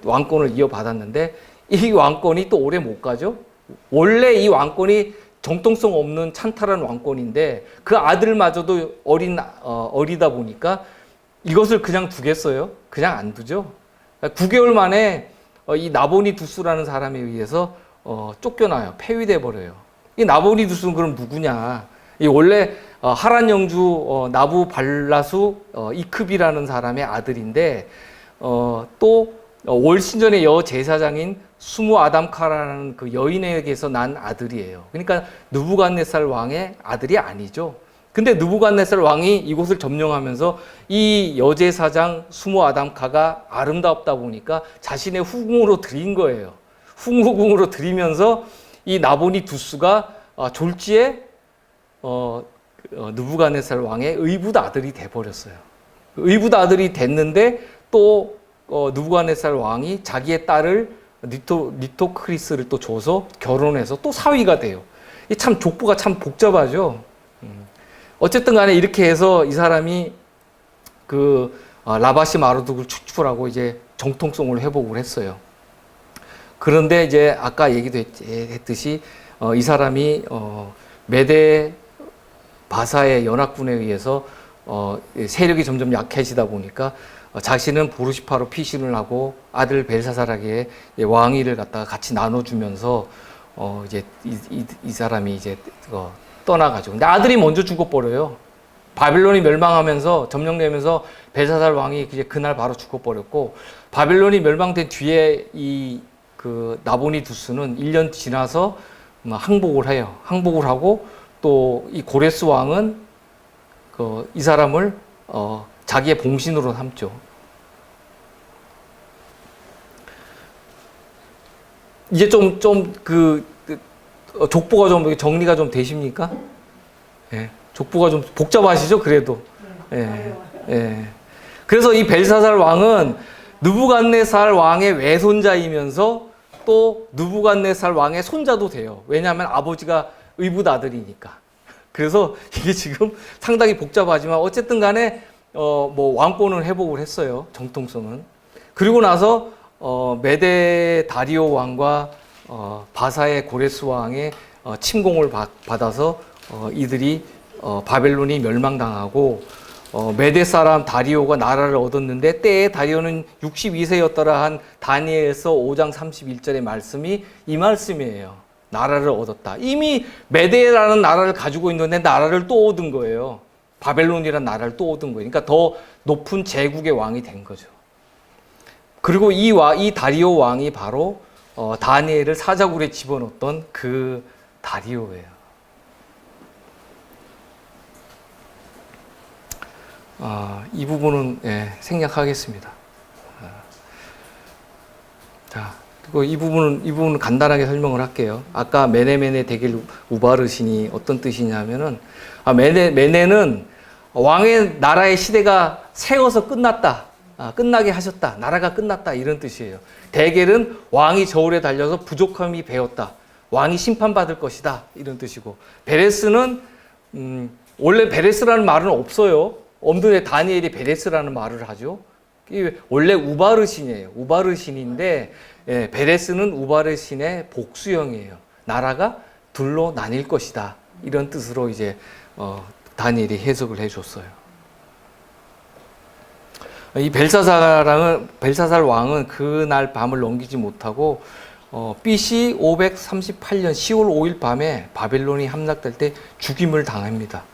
왕권을 이어받았는데 이 왕권이 또 오래 못 가죠. 원래 이 왕권이 정통성 없는 찬탈한 왕권인데 그 아들마저도 어리다 보니까 이것을 그냥 두겠어요? 그냥 안 두죠. 9개월 만에 이 나보니두스라는 사람에 의해서 쫓겨나요. 폐위돼 버려요. 이 나보니두스는 그럼 누구냐? 이 원래 하란 영주 나부발라수 이크비라는 사람의 아들인데 또 월신전의 여제사장인 수무 아담카라는 그 여인에게서 난 아들이에요. 그러니까 느부갓네살 왕의 아들이 아니죠. 근데 느부갓네살 왕이 이곳을 점령하면서 이 여제사장 수무 아담카가 아름답다 보니까 자신의 후궁으로 들인 거예요. 후궁으로 들이면서 이 나보니두스가 졸지에 느부갓네살 왕의 의붓 아들이 돼버렸어요. 의붓 아들이 됐는데 또 느부갓네살 왕이 자기의 딸을 니토크리스를 또 줘서 결혼해서 또 사위가 돼요. 이 참 족보가 참 복잡하죠. 어쨌든 간에 이렇게 해서 이 사람이 그 라바시 마르둑을 축출하고 이제 정통성을 회복을 했어요. 그런데 이제 아까 얘기도 했듯이 이 사람이 메데 바사의 연합군에 의해서 세력이 점점 약해지다 보니까 자신은 보르시파로 피신을 하고 아들 벨사살에게 왕위를 갖다가 같이 나눠주면서 이제 이 사람이 이제 떠나가죠. 근데 아들이 먼저 죽어버려요. 바벨론이 멸망하면서 점령되면서 벨사살 왕이 이제 그날 바로 죽어버렸고, 바벨론이 멸망된 뒤에 이 그 나보니두스는 1년 지나서 항복을 해요. 항복을 하고 또 이 고레스 왕은 이 사람을 자기의 봉신으로 삼죠. 이제 좀 족보가 좀 정리가 좀 되십니까? 예. 족보가 좀 복잡하시죠? 그래도. 예. 예. 그래서 이 벨사살 왕은 느부갓네살 왕의 외손자이면서 또 느부갓네살 왕의 손자도 돼요. 왜냐하면 아버지가 의붓 아들이니까. 그래서 이게 지금 상당히 복잡하지만 어쨌든 간에 뭐 왕권을 회복을 했어요. 정통성은. 그리고 나서 메데 다리오 왕과 바사의 고레스 왕의 침공을 받아서 이들이 바벨론이 멸망당하고 메데 사람 다리오가 나라를 얻었는데 때에 다리오는 62세였더라 한 다니엘서 5장 31절의 말씀이 이 말씀이에요. 나라를 얻었다. 이미 메데라는 나라를 가지고 있는데 나라를 또 얻은 거예요. 바벨론이라는 나라를 또 얻은 거예요. 그러니까 더 높은 제국의 왕이 된 거죠. 그리고 이 다리오 왕이 바로 다니엘을 사자굴에 집어넣었던 그 다리오예요. 이 부분은 생략하겠습니다. 자, 그리고 이 부분은 간단하게 설명을 할게요. 아까 메네메네 데겔 우바르신이 어떤 뜻이냐면은 메네는 왕의 나라의 시대가 세워서 끝났다. 끝나게 하셨다. 나라가 끝났다. 이런 뜻이에요. 데겔은 왕이 저울에 달려서 부족함이 배었다. 왕이 심판받을 것이다. 이런 뜻이고, 베레스는 원래 베레스라는 말은 없어요. 없는데 다니엘이 베레스라는 말을 하죠. 원래 우바르신이에요. 우바르신인데 베레스는 우바르신의 복수형이에요. 나라가 둘로 나뉠 것이다. 이런 뜻으로 이제 다니엘이 해석을 해줬어요. 이 벨사살 왕은 그날 밤을 넘기지 못하고 BC 538년 10월 5일 밤에 바벨론이 함락될 때 죽임을 당합니다.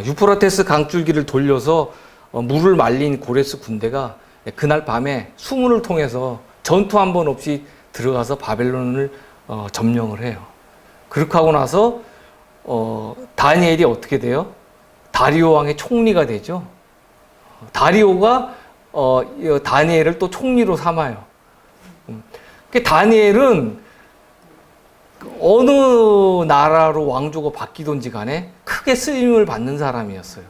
유프라테스 강줄기를 돌려서 물을 말린 고레스 군대가 그날 밤에 수문을 통해서 전투 한 번 없이 들어가서 바벨론을 점령을 해요. 그렇게 하고 나서 다니엘이 어떻게 돼요? 다리오 왕의 총리가 되죠. 다리오가 다니엘을 또 총리로 삼아요. 다니엘은 어느 나라로 왕조가 바뀌든지 간에 크게 쓰임을 받는 사람이었어요.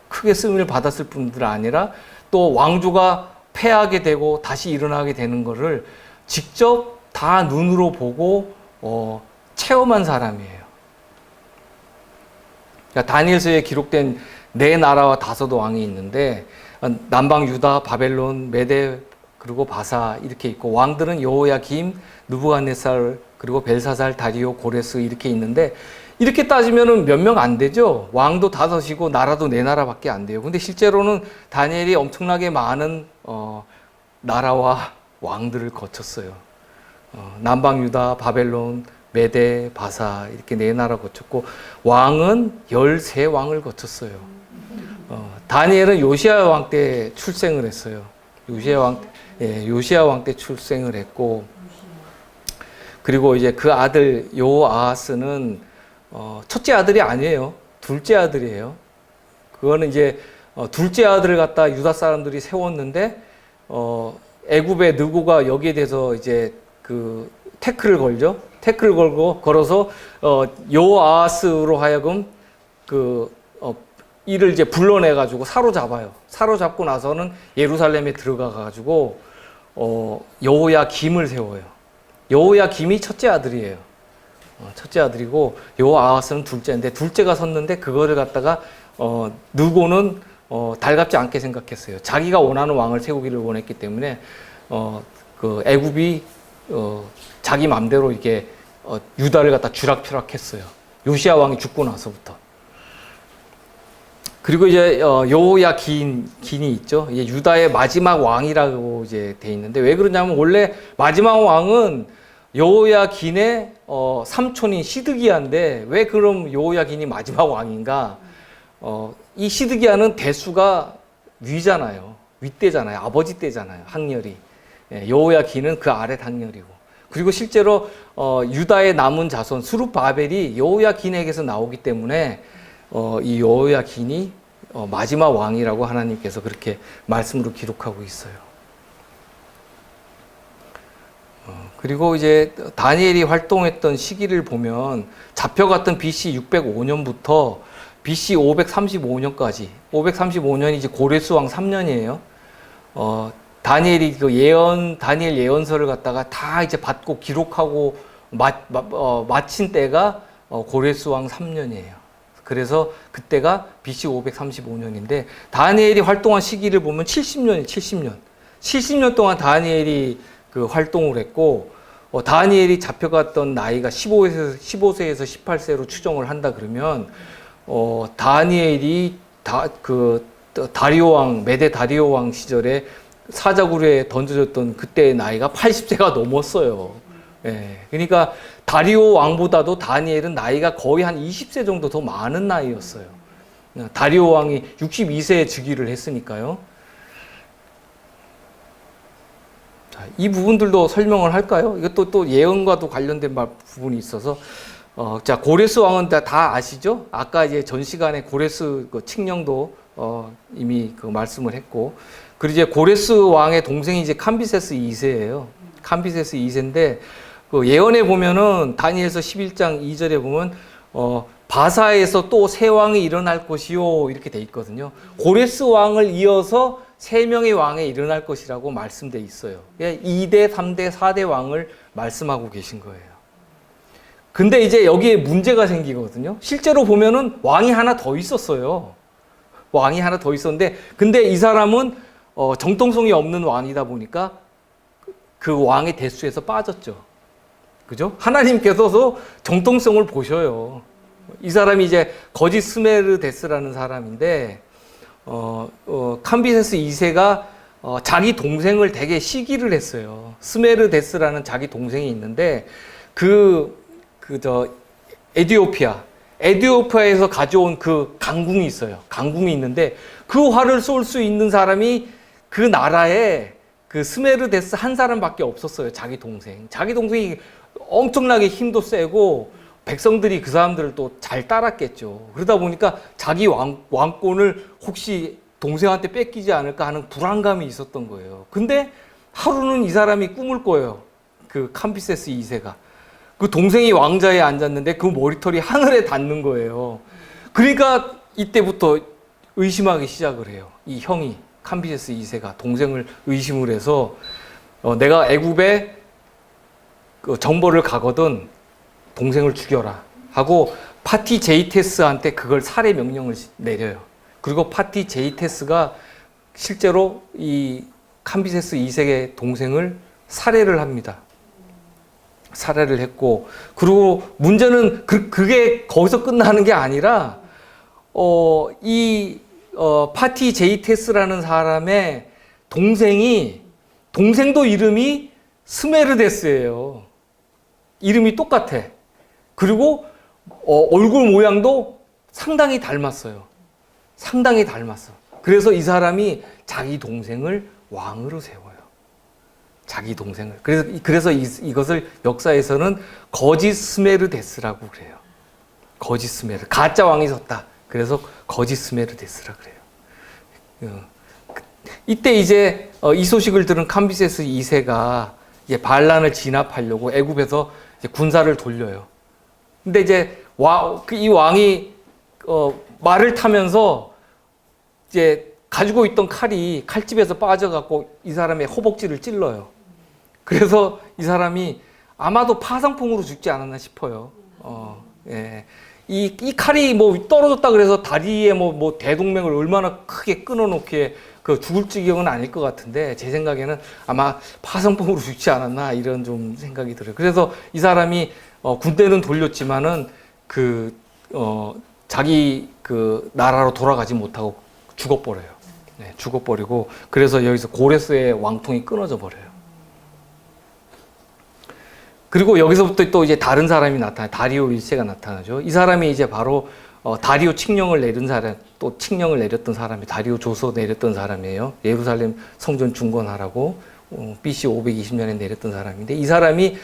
크게 쓰임을 받았을 뿐들 아니라 또 왕조가 패하게 되고 다시 일어나게 되는 것을 직접 다 눈으로 보고 체험한 사람이에요. 그러니까 다니엘서에 기록된 네 나라와 다섯 왕이 있는데 남방 유다, 바벨론, 메데 그리고 바사 이렇게 있고, 왕들은 여호야김, 느부갓네살, 그리고 벨사살, 다리오, 고레스 이렇게 있는데, 이렇게 따지면은 몇 명 안 되죠. 왕도 다섯이고 나라도 네 나라밖에 안 돼요. 근데 실제로는 다니엘이 엄청나게 많은 나라와 왕들을 거쳤어요. 남방 유다, 바벨론, 메데, 바사 이렇게 네 나라 거쳤고, 왕은 13왕을 거쳤어요. 다니엘은 요시야 왕 때 출생을 했어요. 요시야 왕 때 출생을 했고, 그리고 이제 그 아들 요아하스는 첫째 아들이 아니에요. 둘째 아들이에요. 그거는 이제 둘째 아들을 갖다 유다 사람들이 세웠는데 애굽의 느고가 여기에 대해서 이제 그 태클을 걸죠. 태클을 걸어서 요아하스로 하여금 이를 이제 불러내 가지고 사로잡아요. 사로잡고 나서는 예루살렘에 들어가 가지고 여호야김을 세워요. 여호야김이 첫째 아들이에요. 첫째 아들이고 요아하스는 둘째인데, 둘째가 섰는데 그거를 갖다가 느고는 달갑지 않게 생각했어요. 자기가 원하는 왕을 세우기를 원했기 때문에 그 애굽이 자기 맘대로 이렇게 유다를 갖다 쥐락펴락했어요. 요시야 왕이 죽고 나서부터. 그리고 이제 여호야긴이 있죠. 이게 유다의 마지막 왕이라고 이제 돼 있는데, 왜 그러냐면 원래 마지막 왕은 여호야긴의 삼촌인 시드기야인데, 왜 그럼 여호야긴이 마지막 왕인가? 이 시드기야는 대수가 위잖아요. 윗대잖아요. 아버지 때잖아요. 학렬이. 여호야긴은 그 아래 학렬이고. 그리고 실제로 유다의 남은 자손 스룹바벨이 여호야긴에게서 나오기 때문에 이 여호야긴이 마지막 왕이라고 하나님께서 그렇게 말씀으로 기록하고 있어요. 그리고 이제 다니엘이 활동했던 시기를 보면 잡혀갔던 BC 605년부터 BC 535년까지, 535년이 이제 고레스 왕 3년이에요. 다니엘이 그 다니엘 예언서를 갖다가 다 이제 받고 기록하고 마친 때가 고레스 왕 3년이에요. 그래서 그때가 BC 535년인데, 다니엘이 활동한 시기를 보면 70년이에요, 70년. 70년 동안 다니엘이 그 활동을 했고, 다니엘이 잡혀갔던 나이가 15세에서 18세로 추정을 한다 그러면, 다니엘이 다리오 왕, 메데 다리오 왕 시절에 사자굴에 던져졌던 그때의 나이가 80세가 넘었어요. 예. 그러니까 다리오 왕보다도 다니엘은 나이가 거의 한 20세 정도 더 많은 나이였어요. 다리오 왕이 62세에 즉위를 했으니까요. 자, 이 부분들도 설명을 할까요? 이것도 또 예언과도 관련된 부분이 있어서, 자, 고레스 왕은 다 아시죠? 아까 이제 전 시간에 고레스 그 칙령도 이미 그 말씀을 했고, 그리고 이제 고레스 왕의 동생이 이제 캄비세스 2세예요. 캄비세스 2세인데, 그 예언에 보면은 다니엘서 11장 2절에 보면 바사에서 또 새 왕이 일어날 것이요, 이렇게 돼 있거든요. 고레스 왕을 이어서 3명의 왕이 일어날 것이라고 말씀돼 있어요. 2대, 3대, 4대 왕을 말씀하고 계신 거예요. 근데 이제 여기에 문제가 생기거든요. 실제로 보면은 왕이 하나 더 있었어요. 왕이 하나 더 있었는데, 근데 이 사람은 정통성이 없는 왕이다 보니까 그 왕의 대수에서 빠졌죠. 그죠? 하나님께서도 정통성을 보셔요. 이 사람이 이제 거짓 스메르데스라는 사람인데, 캄비세스 2세가 자기 동생을 되게 시기를 했어요. 스메르데스라는 자기 동생이 있는데, 에디오피아에서 가져온 그 강궁이 있어요. 강궁이 있는데, 그 활을 쏠 수 있는 사람이 그 나라에 그 스메르데스 한 사람밖에 없었어요. 자기 동생이 엄청나게 힘도 세고, 백성들이 그 사람들을 또 잘 따랐겠죠. 그러다 보니까 자기 왕권을 혹시 동생한테 뺏기지 않을까 하는 불안감이 있었던 거예요. 근데 하루는 이 사람이 꿈을 꿔요. 그 캄비세스 2세가. 그 동생이 왕자에 앉았는데 그 머리털이 하늘에 닿는 거예요. 그러니까 이때부터 의심하기 시작을 해요. 이 형이, 캄비세스 2세가 동생을 의심을 해서 내가 애굽에 정벌을 가거든 동생을 죽여라 하고 파티 제이테스한테 그걸 살해 명령을 내려요. 그리고 파티 제이테스가 실제로 이 캄비세스 2세의 동생을 살해를 합니다. 살해를 했고, 그리고 문제는 그게 거기서 끝나는 게 아니라 파티 제이테스라는 사람의 동생도 이름이 스메르데스예요. 이름이 똑같아. 그리고 얼굴 모양도 상당히 닮았어요. 상당히 닮았어. 그래서 이 사람이 자기 동생을 왕으로 세워요. 자기 동생을. 그래서 이것을 역사에서는 거짓 스메르데스라고 그래요. 거짓 스메르. 가짜 왕이 섰다. 그래서 거짓 스메르데스라 그래요. 이때 이제 이 소식을 들은 캄비세스 2세가 이제 반란을 진압하려고 애굽에서 이제 군사를 돌려요. 근데 이제 이 왕이 말을 타면서 이제 가지고 있던 칼이 칼집에서 빠져갖고 이 사람의 허벅지를 찔러요. 그래서 이 사람이 아마도 파상풍으로 죽지 않았나 싶어요. 예. 이 칼이 뭐 떨어졌다 그래서 다리에 뭐 대동맥을 얼마나 크게 끊어놓기에 그 죽을 지경은 아닐 것 같은데 제 생각에는 아마 파상풍으로 죽지 않았나 이런 좀 생각이 들어요. 그래서 이 사람이 군대는 돌렸지만은 자기 그 나라로 돌아가지 못하고 죽어버려요. 네, 죽어버리고 그래서 여기서 고레스의 왕통이 끊어져 버려요. 그리고 여기서부터 또 이제 다른 사람이 나타나요. 다리오 1세가 나타나죠. 이 사람이 이제 바로 다리오 칙령을 내린 사람, 또 칙령을 내렸던 사람이 다리오 조서 내렸던 사람이에요. 예루살렘 성전 중건하라고 BC 520년에 내렸던 사람인데 이 사람이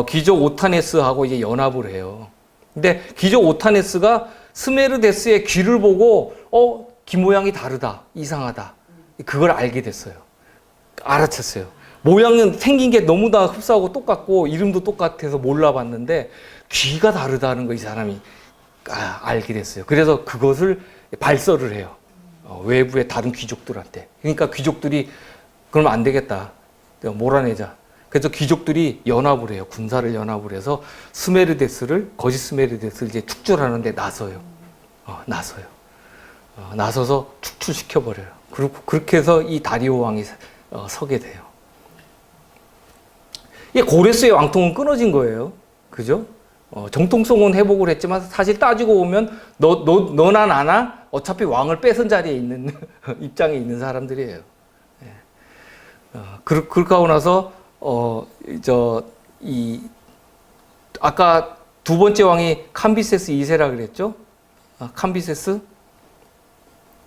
귀족 오타네스하고 이제 연합을 해요. 근데 귀족 오타네스가 스메르데스의 귀를 보고 귀 모양이 다르다, 이상하다. 그걸 알게 됐어요. 알아챘어요. 모양은 생긴 게 너무나 흡사하고 똑같고 이름도 똑같아서 몰라봤는데 귀가 다르다는 거 이 사람이 알게 됐어요. 그래서 그것을 발설을 해요. 외부의 다른 귀족들한테. 그러니까 귀족들이 그러면 안 되겠다. 몰아내자. 그래서 귀족들이 연합을 해요. 군사를 연합을 해서 거짓 스메르데스를 이제 축출하는데 나서요. 나서서 축출시켜버려요. 그렇게 해서 이 다리오 왕이 서게 돼요. 이 고레스의 왕통은 끊어진 거예요. 그죠? 정통성은 회복을 했지만 사실 따지고 보면 너나 나나 어차피 왕을 뺏은 자리에 있는 입장에 있는 사람들이에요. 그렇게 하고 나서 아까 두 번째 왕이 캄비세스 2세라 그랬죠? 캄비세스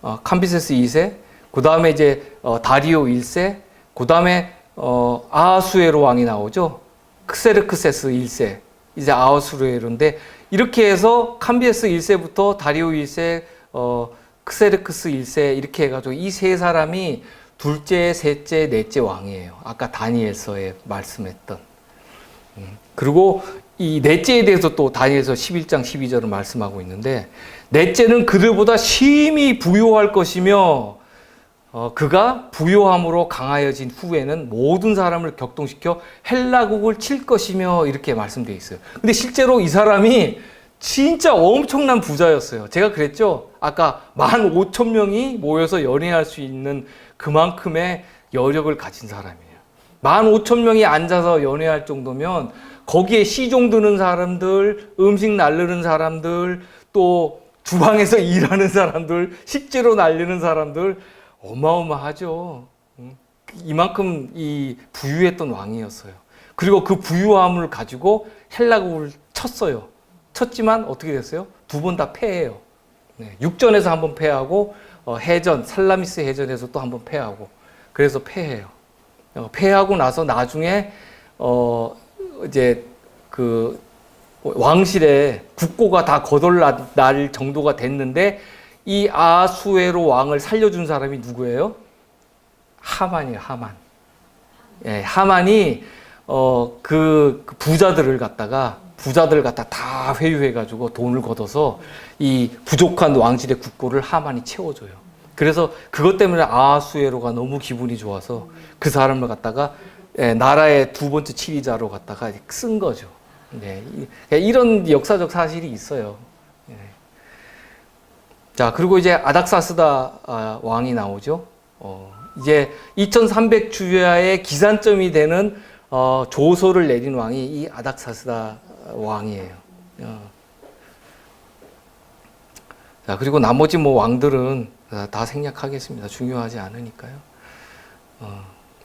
2세, 그 다음에 이제 다리오 1세, 그 다음에 아하수에로 왕이 나오죠. 크세르크세스 1세, 이제 아하수에로인데 이렇게 해서 캄비세스 1세부터 다리오 1세, 크세르크스 1세 이렇게 해가지고 이 세 사람이 둘째, 셋째, 넷째 왕이에요. 아까 다니엘서에 말씀했던. 그리고 이 넷째에 대해서 또 다니엘서 11장 12절을 말씀하고 있는데 넷째는 그들보다 심히 부요할 것이며 그가 부요함으로 강하여진 후에는 모든 사람을 격동시켜 헬라국을 칠 것이며 이렇게 말씀되어 있어요. 근데 실제로 이 사람이 진짜 엄청난 부자였어요. 제가 그랬죠. 아까 15,000명이 모여서 연회할 수 있는 그만큼의 여력을 가진 사람이에요. 15,000명이 앉아서 연회할 정도면 거기에 시종 드는 사람들, 음식 날르는 사람들, 또 주방에서 일하는 사람들, 식재료 날리는 사람들 어마어마하죠. 이만큼 이 부유했던 왕이었어요. 그리고 그 부유함을 가지고 헬라국을 쳤어요. 쳤지만 어떻게 됐어요? 두 번 다 패해요. 육전에서 한 번 패하고 해전, 살라미스 해전에서 또 한 번 패하고 그래서 패해요. 패하고 나서 나중에 이제 그 왕실에 국고가 다 거덜날 정도가 됐는데 이 아수에로 왕을 살려준 사람이 누구예요? 하만이에요. 하만. 예, 하만이 그 부자들을 갖다 다 회유해가지고 돈을 걷어서 이 부족한 왕실의 국고를 하만이 채워줘요. 그래서 그것 때문에 아하수에로가 너무 기분이 좋아서 그 사람을 갖다가 나라의 두 번째 치리자로 갖다가 쓴 거죠. 네, 이런 역사적 사실이 있어요. 네. 자, 그리고 이제 아닥사스다 왕이 나오죠. 이제 2300 주야의 기산점이 되는 조서를 내린 왕이 이 아닥사스다 왕이에요. 자, 그리고 나머지 왕들은 다 생략하겠습니다. 중요하지 않으니까요.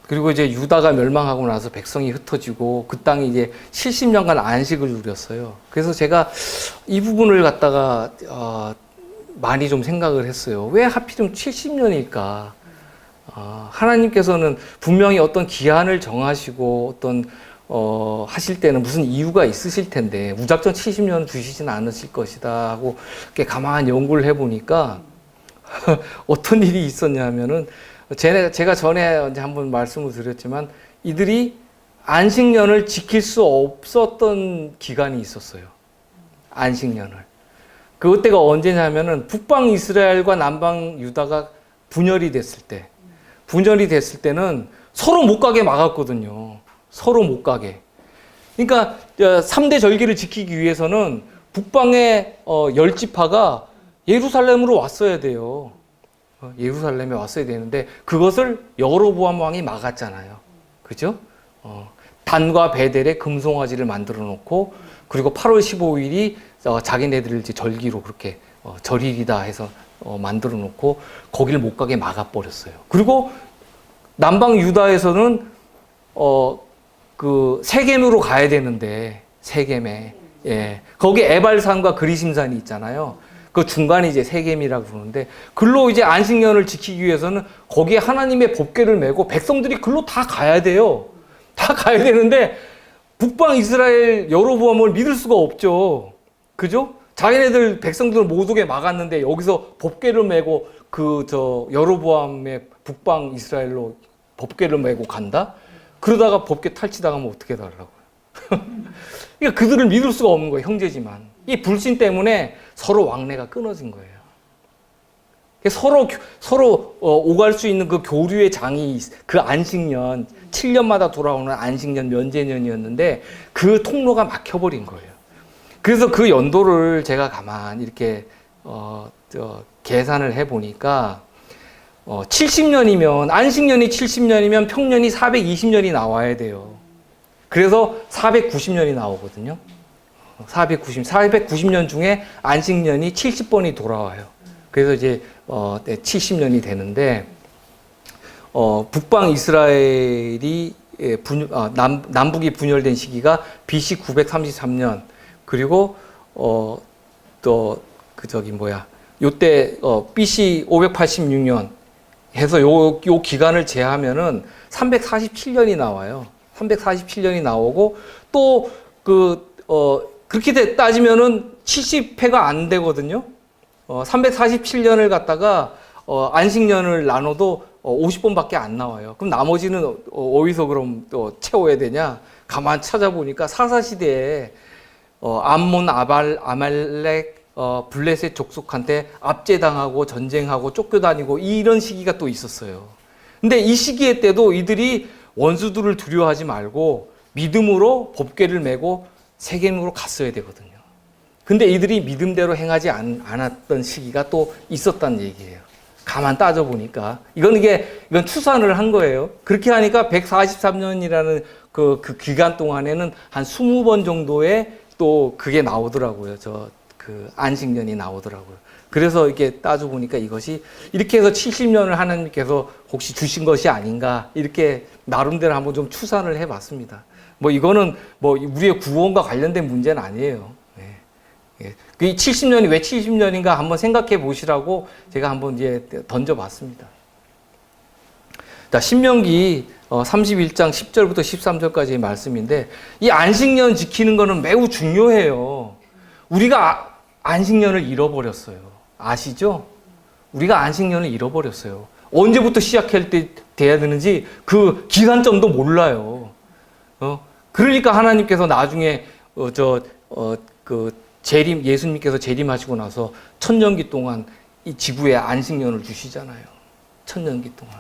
그리고 이제 유다가 멸망하고 나서 백성이 흩어지고 그 땅이 이제 70년간 안식을 누렸어요. 그래서 제가 이 부분을 갖다가 많이 좀 생각을 했어요. 왜 하필이면 70년일까? 하나님께서는 분명히 어떤 기한을 정하시고 어떤 하실 때는 무슨 이유가 있으실 텐데 무작정 70년 주시진 않으실 것이다 하고 이렇게 가만히 연구를 해보니까 어떤 일이 있었냐면은 제가 전에 이제 한번 말씀을 드렸지만 이들이 안식년을 지킬 수 없었던 기간이 있었어요. 안식년을. 그때가 언제냐면은 북방 이스라엘과 남방 유다가 분열이 됐을 때는 서로 못 가게 막았거든요. 서로 못 가게. 그러니까 3대 절기를 지키기 위해서는 북방의 10지파가 예루살렘으로 왔어야 돼요. 예루살렘에 왔어야 되는데 그것을 여로보암 왕이 막았잖아요. 그죠? 단과 베델에 금송아지를 만들어 놓고 그리고 8월 15일이 자기네들을 이제 절기로 그렇게 절일이다 해서 만들어 놓고 거기를 못 가게 막아버렸어요. 그리고 남방 유다에서는 그 세겜으로 가야 되는데 세겜에 거기 에발산과 그리심산이 있잖아요. 그 중간이 이제 세겜이라고 부르는데 글로 이제 안식년을 지키기 위해서는 거기에 하나님의 법궤를 메고 백성들이 글로 다 가야 돼요. 다 가야 되는데 북방 이스라엘 여로보암을 믿을 수가 없죠. 그죠? 자기네들 백성들을 못 오게 막았는데 여기서 법궤를 메고 여로보암의 북방 이스라엘로 법궤를 메고 간다? 그러다가 법궤 탈취당하면 어떻게 달라고요? 그러니까 그들을 믿을 수가 없는 거예요. 형제지만. 이 불신 때문에 서로 왕래가 끊어진 거예요. 서로 오갈 수 있는 그 교류의 장이 그 안식년 7년마다 돌아오는 안식년 면제년이었는데 그 통로가 막혀버린 거예요. 그래서 그 연도를 제가 가만히 이렇게 계산을 해보니까 70년이면 안식년이 70년이면 평년이 420년이 나와야 돼요. 그래서 490년이 나오거든요. 490년 중에 안식년이 70번이 돌아와요. 그래서 이제 70년이 되는데 북방 이스라엘이 남북이 분열된 시기가 BC 933년 그리고 요때 BC 586년 해서 요 기간을 제하면은 347년이 나와요. 347년이 나오고 또 그렇게 따지면은 70회가 안 되거든요. 347년을 갖다가 안식년을 나눠도 50번밖에 안 나와요. 그럼 나머지는 어디서 그럼 또 채워야 되냐? 가만 찾아보니까 사사시대에 암몬, 아말렉, 블레셋 족속한테 압제당하고 전쟁하고 쫓겨다니고 이런 시기가 또 있었어요. 근데 이 시기에 때도 이들이 원수들을 두려워하지 말고 믿음으로 법궤를 메고 세겜으로 갔어야 되거든요. 근데 이들이 믿음대로 행하지 않았던 시기가 또 있었다는 얘기예요. 가만 따져보니까. 이건 추산을 한 거예요. 그렇게 하니까 143년이라는 그 기간 동안에는 한 20번 정도의 또 그게 나오더라고요. 그 안식년이 나오더라고요. 그래서 이렇게 따져보니까 이것이 이렇게 해서 70년을 하나님께서 혹시 주신 것이 아닌가 이렇게 나름대로 한번 좀 추산을 해봤습니다. 이거는 우리의 구원과 관련된 문제는 아니에요. 그 70년이 왜 70년인가 한번 생각해 보시라고 제가 한번 이제 던져봤습니다. 자, 신명기 31장 10절부터 13절까지의 말씀인데 이 안식년 지키는 거는 매우 중요해요. 우리가 안식년을 잃어버렸어요. 아시죠? 우리가 안식년을 잃어버렸어요. 언제부터 시작할 때 돼야 되는지 그 기간점도 몰라요. 그러니까 하나님께서 나중에 예수님께서 재림하시고 나서 천년기 동안 이 지구에 안식년을 주시잖아요. 천년기 동안.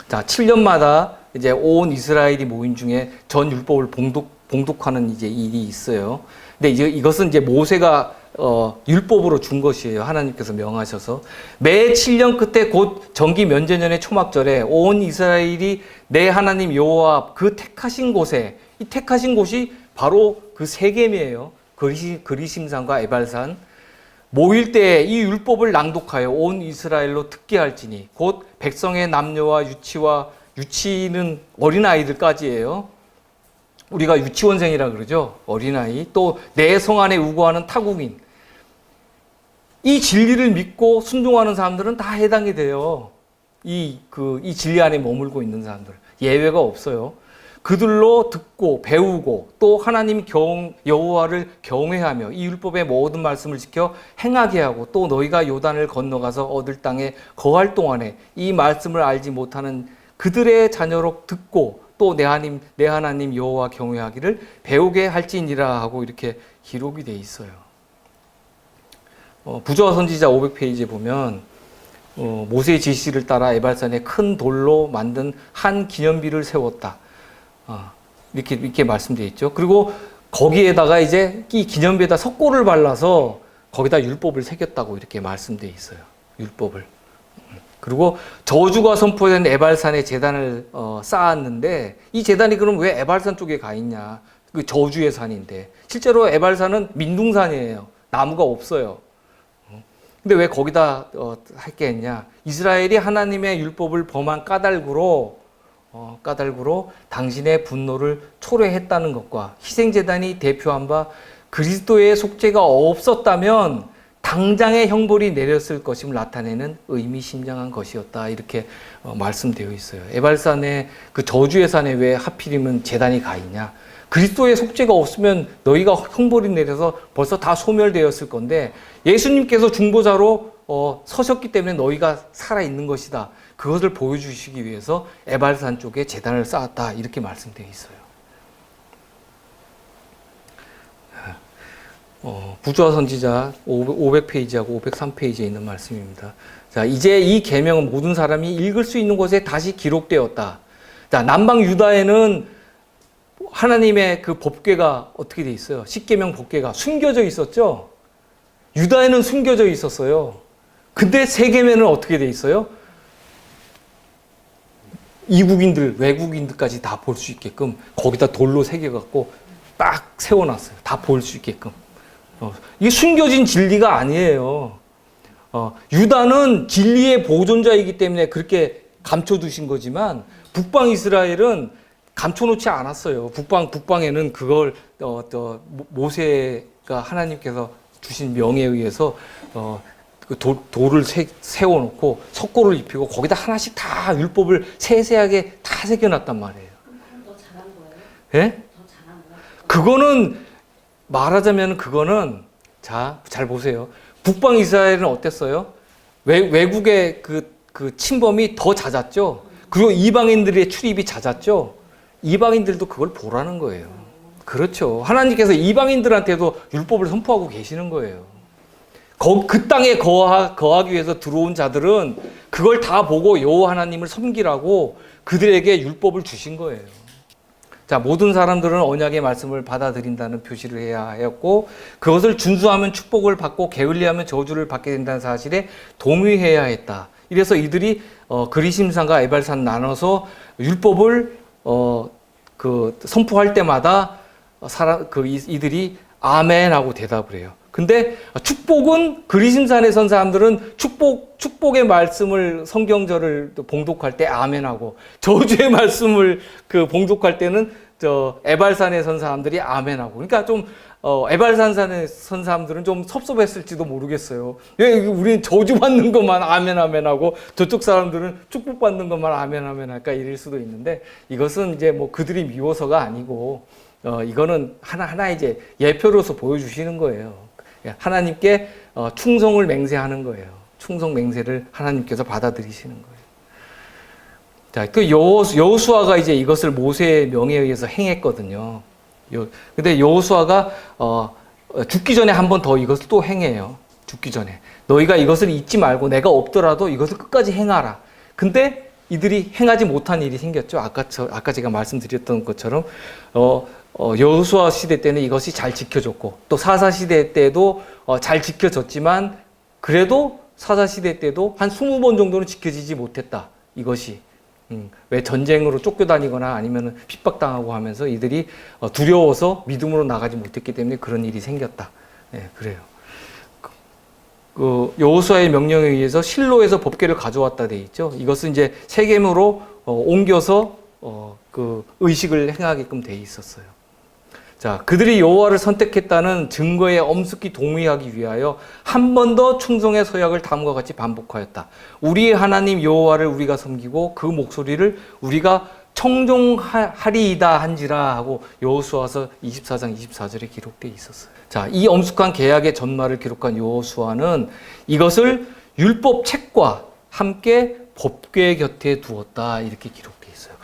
자, 7년마다 이제 온 이스라엘이 모인 중에 전 율법을 봉독하는 이제 일이 있어요. 근데 이것은 이제 모세가 율법으로 준 것이에요. 하나님께서 명하셔서 매 7년 끝에 곧 정기 면제년의 초막절에 온 이스라엘이 내 하나님 여호와 그 택하신 곳에 이 택하신 곳이 바로 그 세겜이에요. 그리심산과 에발산 모일 때 이 율법을 낭독하여 온 이스라엘로 듣게 할지니 곧 백성의 남녀와 유치는 어린아이들까지예요. 우리가 유치원생이라 그러죠. 어린아이. 또 내 성 안에 우거하는 타국인. 이 진리를 믿고 순종하는 사람들은 다 해당이 돼요. 이 진리 안에 머물고 있는 사람들. 예외가 없어요. 그들로 듣고 배우고 또 하나님 여호와를 경외하며 이 율법의 모든 말씀을 지켜 행하게 하고 또 너희가 요단을 건너가서 얻을 땅에 거할 동안에 이 말씀을 알지 못하는 그들의 자녀로 듣고 또 내 하나님 여호와 경외하기를 배우게 할지니라 하고 이렇게 기록이 돼 있어요. 부조와 선지자 500페이지에 보면 모세의 지시를 따라 에발산에 큰 돌로 만든 한 기념비를 세웠다. 이렇게 말씀되어 있죠. 그리고 거기에다가 이제 이 기념비에다 석고를 발라서 거기다 율법을 새겼다고 이렇게 말씀되어 있어요. 율법을. 그리고 저주가 선포된 에발산에 제단을 쌓았는데 이 제단이 그럼 왜 에발산 쪽에 가 있냐? 그 저주의 산인데 실제로 에발산은 민둥산이에요. 나무가 없어요. 근데 왜 거기다 할게 했냐? 이스라엘이 하나님의 율법을 범한 까닭으로 당신의 분노를 초래했다는 것과 희생제단이 대표한 바 그리스도의 속죄가 없었다면 당장의 형벌이 내렸을 것임을 나타내는 의미심장한 것이었다. 이렇게 말씀되어 있어요. 에발산에 그 저주의 산에 왜 하필이면 제단이 가 있냐? 그리스도의 속죄가 없으면 너희가 형벌이 내려서 벌써 다 소멸되었을 건데 예수님께서 중보자로 서셨기 때문에 너희가 살아있는 것이다. 그것을 보여주시기 위해서 에발산 쪽에 제단을 쌓았다. 이렇게 말씀되어 있어요. 부조와 선지자 500페이지하고 503페이지에 있는 말씀입니다. 자, 이제 이 계명은 모든 사람이 읽을 수 있는 곳에 다시 기록되었다. 자, 남방 유다에는 하나님의 그 법궤가 어떻게 돼 있어요? 십계명 법궤가 숨겨져 있었죠? 유다에는 숨겨져 있었어요. 근데 세계면은 어떻게 돼 있어요? 이국인들, 외국인들까지 다 볼 수 있게끔 거기다 돌로 새겨갖고 딱 세워놨어요. 다 볼 수 있게끔. 이게 숨겨진 진리가 아니에요. 유다는 진리의 보존자이기 때문에 그렇게 감춰두신 거지만 북방 이스라엘은 감춰놓지 않았어요. 북방에는 그걸 모세가 하나님께서 주신 명에 의해서 그 돌을 세워놓고 석고를 입히고 거기다 하나씩 다 율법을 세세하게 다 새겨놨단 말이에요. 더 잘한 거예요? 예? 더 잘한 거예요? 그거는 말하자면 그거는 잘 보세요. 북방 이스라엘은 어땠어요? 외국의 그 침범이 더 잦았죠. 그리고 이방인들의 출입이 잦았죠. 이방인들도 그걸 보라는 거예요. 그렇죠. 하나님께서 이방인들한테도 율법을 선포하고 계시는 거예요. 그 땅에 거하기 위해서 들어온 자들은 그걸 다 보고 여호와 하나님을 섬기라고 그들에게 율법을 주신 거예요. 자, 모든 사람들은 언약의 말씀을 받아들인다는 표시를 해야 하였고 그것을 준수하면 축복을 받고 게을리하면 저주를 받게 된다는 사실에 동의해야 했다. 이래서 이들이 그리심산과 에발산 나눠서 율법을 선포할 때마다 이들이 아멘하고 대답을 해요. 근데 축복은 그리심산에 선 사람들은 축복의 말씀을 성경절을 봉독할 때 아멘하고 저주의 말씀을 봉독할 때는 에발산에 선 사람들이 아멘하고 그러니까 좀 에발산에 선 사람들은 좀 섭섭했을지도 모르겠어요. 왜 우리는 저주 받는 것만 아멘 아멘하고 저쪽 사람들은 축복 받는 것만 아멘 아멘 할까 이럴 수도 있는데 이것은 이제 뭐 그들이 미워서가 아니고 이거는 하나 이제 예표로서 보여주시는 거예요. 하나님께 충성을 맹세하는 거예요. 충성 맹세를 하나님께서 받아들이시는 거예요. 자, 그 여호수아가 이제 이것을 모세의 명에 의해서 행했거든요. 근데 여호수아가 죽기 전에 한 번 더 이것을 또 행해요. 죽기 전에 너희가 이것을 잊지 말고 내가 없더라도 이것을 끝까지 행하라. 근데 이들이 행하지 못한 일이 생겼죠. 아까 제가 말씀드렸던 것처럼 여호수아 시대 때는 이것이 잘 지켜졌고 또 사사 시대 때도 잘 지켜졌지만 그래도 사사 시대 때도 한 20번 정도는 지켜지지 못했다. 이것이 왜 전쟁으로 쫓겨다니거나 아니면 핍박당하고 하면서 이들이 두려워서 믿음으로 나가지 못했기 때문에 그런 일이 생겼다. 네, 그래요. 여호수아의 명령에 의해서 실로에서 법궤를 가져왔다 돼 있죠. 이것은 이제 세겜으로 옮겨서 그 의식을 행하게끔 돼 있었어요. 자, 그들이 여호와를 선택했다는 증거에 엄습히 동의하기 위하여 한 번 더 충성의 서약을 다음과 같이 반복하였다. 우리의 하나님 여호와를 우리가 섬기고 그 목소리를 우리가 청종하리이다 한지라 하고 여호수아서 24장 24절에 기록되어 있었어요. 자, 이 엄숙한 계약의 전말을 기록한 여호수아는 이것을 율법 책과 함께 법궤 곁에 두었다 이렇게 기록되어 있어요.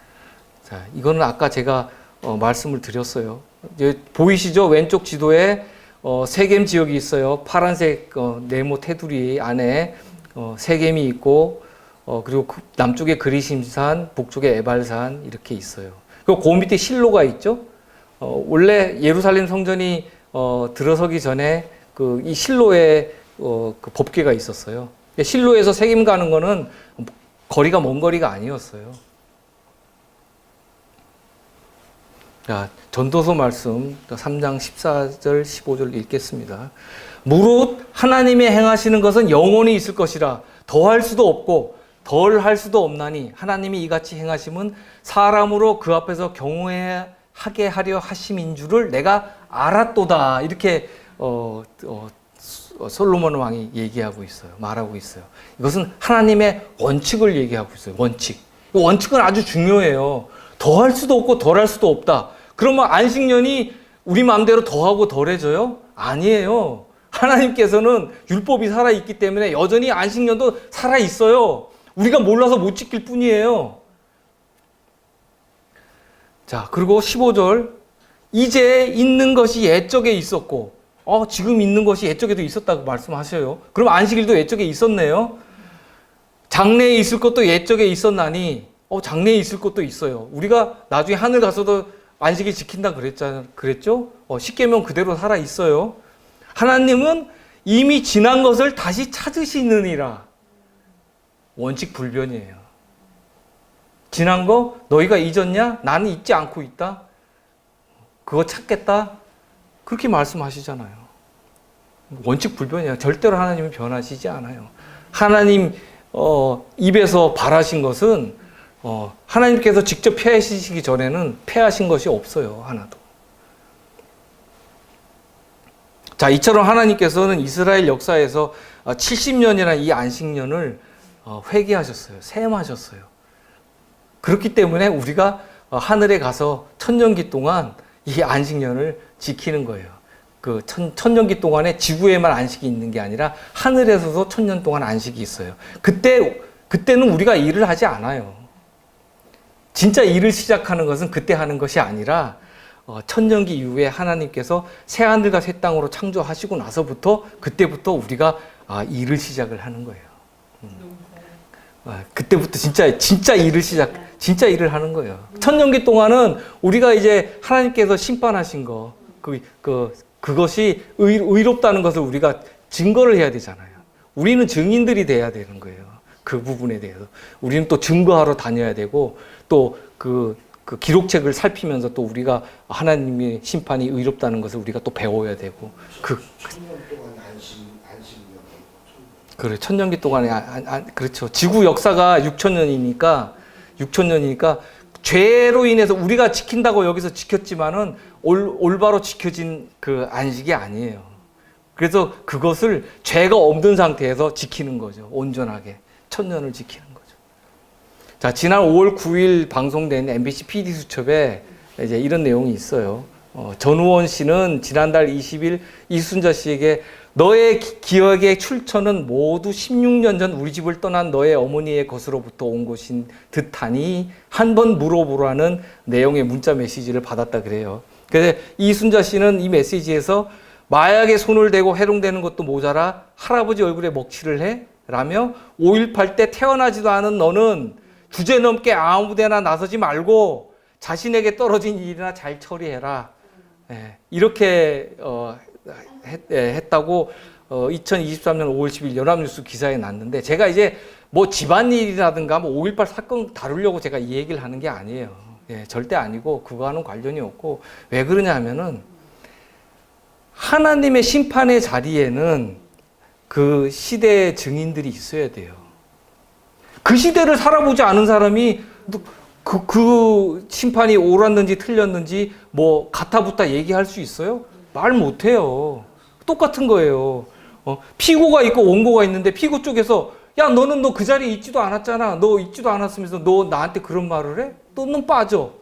자, 이거는 아까 제가 말씀을 드렸어요. 이제 보이시죠? 왼쪽 지도에 세겜 지역이 있어요. 파란색 네모 테두리 안에 세겜이 있고 그리고 남쪽에 그리심산, 북쪽에 에발산 이렇게 있어요. 그리고 그 밑에 실로가 있죠. 원래 예루살렘 성전이 들어서기 전에 이 실로에 그 법궤가 있었어요. 실로에서 세겜 가는 거는 거리가 먼 거리가 아니었어요. 자, 전도서 말씀 3장 14절 15절 읽겠습니다. 무릇 하나님의 행하시는 것은 영원히 있을 것이라 더할 수도 없고 덜 할 수도 없나니 하나님이 이같이 행하심은 사람으로 그 앞에서 경외하게 하려 하심인 줄을 내가 알았도다. 이렇게 솔로몬 왕이 얘기하고 있어요. 말하고 있어요. 이것은 하나님의 원칙을 얘기하고 있어요. 원칙. 이 원칙은 아주 중요해요. 더할 수도 없고 덜 할 수도 없다. 그러면 안식년이 우리 마음대로 더하고 덜해져요? 아니에요. 하나님께서는 율법이 살아있기 때문에 여전히 안식년도 살아있어요. 우리가 몰라서 못 지킬 뿐이에요. 자, 그리고 15절. 이제 있는 것이 옛적에 있었고, 지금 있는 것이 옛적에도 있었다고 말씀하셔요. 그럼 안식일도 옛적에 있었네요. 장래에 있을 것도 옛적에 있었나니, 장래에 있을 것도 있어요. 우리가 나중에 하늘 가서도 안식일 지킨다 그랬죠? 십계명 그대로 살아 있어요. 하나님은 이미 지난 것을 다시 찾으시느니라. 원칙 불변이에요. 지난 거 너희가 잊었냐? 나는 잊지 않고 있다. 그거 찾겠다. 그렇게 말씀하시잖아요. 원칙 불변이에요. 절대로 하나님은 변하시지 않아요. 하나님 입에서 바라신 것은 하나님께서 직접 폐하시기 전에는 폐하신 것이 없어요. 하나도. 자, 이처럼 하나님께서는 이스라엘 역사에서 70년이라는 이 안식년을 회개하셨어요. 세임하셨어요. 그렇기 때문에 우리가 하늘에 가서 천년기 동안 이 안식년을 지키는 거예요. 그 천년기 동안에 지구에만 안식이 있는 게 아니라 하늘에서도 천년 동안 안식이 있어요. 그때는 우리가 일을 하지 않아요. 진짜 일을 시작하는 것은 그때 하는 것이 아니라 천년기 이후에 하나님께서 새하늘과 새 땅으로 창조하시고 나서부터 그때부터 우리가 일을 시작을 하는 거예요. 그때부터 진짜 일을 하는 거예요. 천년기 동안은 우리가 이제 하나님께서 심판하신 거, 그것이 의롭다는 것을 우리가 증거를 해야 되잖아요. 우리는 증인들이 돼야 되는 거예요. 그 부분에 대해서. 우리는 또 증거하러 다녀야 되고, 또 그 기록책을 살피면서 또 우리가 하나님의 심판이 의롭다는 것을 우리가 또 배워야 되고. 천년 동안 안식년. 그래, 천년기 동안에, 그렇죠. 지구 역사가 6천년이니까, 죄로 인해서 우리가 지킨다고 여기서 지켰지만은 올바로 지켜진 그 안식이 아니에요. 그래서 그것을 죄가 없는 상태에서 지키는 거죠. 온전하게. 천년을 지키는 거죠. 자, 지난 5월 9일 방송된 MBC PD 수첩에 이제 이런 내용이 있어요. 전우원 씨는 지난달 20일 이순자 씨에게 너의 기억의 출처는 모두 16년 전 우리 집을 떠난 너의 어머니의 것으로부터 온 것인 듯하니 한번 물어보라는 내용의 문자 메시지를 받았다 그래요. 그래서 이순자 씨는 이 메시지에서 마약에 손을 대고 해롱되는 것도 모자라 할아버지 얼굴에 먹칠을 해? 라며 5.18 때 태어나지도 않은 너는 주제넘게 아무데나 나서지 말고 자신에게 떨어진 일이나 잘 처리해라. 이렇게 했다고 2023년 5월 10일 연합뉴스 기사에 났는데, 제가 이제 뭐 집안일이라든가 뭐 5.18 사건 다루려고 제가 이 얘기를 하는 게 아니에요. 절대 아니고 그거와는 관련이 없고, 왜 그러냐 하면은 하나님의 심판의 자리에는 그 시대의 증인들이 있어야 돼요. 그 시대를 살아보지 않은 사람이 그 심판이 옳았는지 틀렸는지 뭐 가타부타 얘기할 수 있어요? 말 못해요. 똑같은 거예요. 피고가 있고 원고가 있는데 피고 쪽에서 야 너는 너 그 자리에 있지도 않았잖아. 너 있지도 않았으면서 너 나한테 그런 말을 해? 너는 빠져.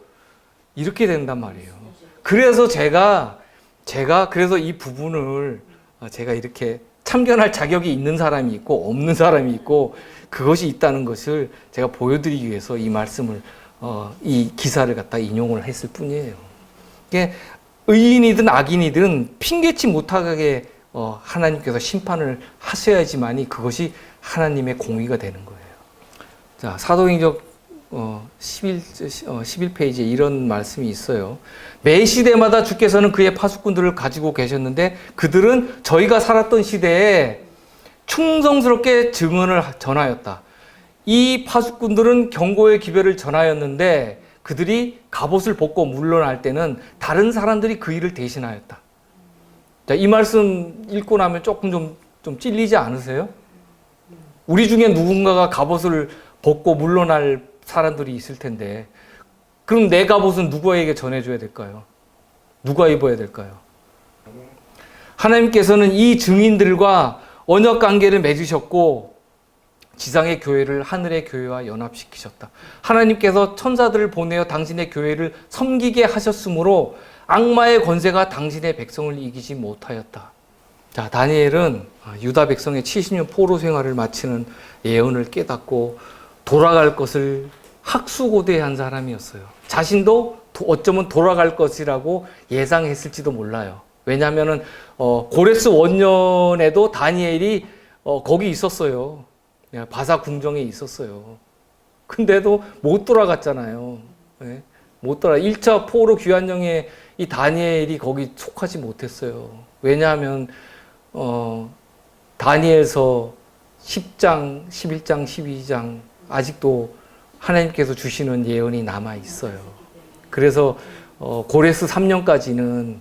이렇게 된단 말이에요. 그래서 제가 그래서 이 부분을 제가 이렇게 참견할 자격이 있는 사람이 있고 없는 사람이 있고 그것이 있다는 것을 제가 보여드리기 위해서 이 말씀을 이 기사를 갖다 인용을 했을 뿐이에요. 이게 의인이든 악인이든 핑계치 못하게 하나님께서 심판을 하셔야지만이 그것이 하나님의 공의가 되는 거예요. 자, 사도행전 11페이지에 이런 말씀이 있어요. 매 시대마다 주께서는 그의 파수꾼들을 가지고 계셨는데 그들은 저희가 살았던 시대에 충성스럽게 증언을 전하였다. 이 파수꾼들은 경고의 기별을 전하였는데 그들이 갑옷을 벗고 물러날 때는 다른 사람들이 그 일을 대신하였다. 자, 이 말씀 읽고 나면 조금 좀 찔리지 않으세요? 우리 중에 누군가가 갑옷을 벗고 물러날 사람들이 있을 텐데 그럼 내 갑옷은 누구에게 전해줘야 될까요? 누가 입어야 될까요? 하나님께서는 이 증인들과 언약 관계를 맺으셨고 지상의 교회를 하늘의 교회와 연합시키셨다. 하나님께서 천사들을 보내어 당신의 교회를 섬기게 하셨으므로 악마의 권세가 당신의 백성을 이기지 못하였다. 자, 다니엘은 유다 백성의 70년 포로 생활을 마치는 예언을 깨닫고 돌아갈 것을 학수고대한 사람이었어요. 자신도 어쩌면 돌아갈 것이라고 예상했을지도 몰라요. 왜냐하면 고레스 원년에도 다니엘이 거기 있었어요. 바사 궁정에 있었어요. 근데도 못 돌아갔잖아요. 네? 못 돌아. 1차 포로 귀환령에 이 다니엘이 거기 속하지 못했어요. 왜냐하면 다니엘서 10장, 11장, 12장 아직도 하나님께서 주시는 예언이 남아 있어요. 그래서 고레스 3년까지는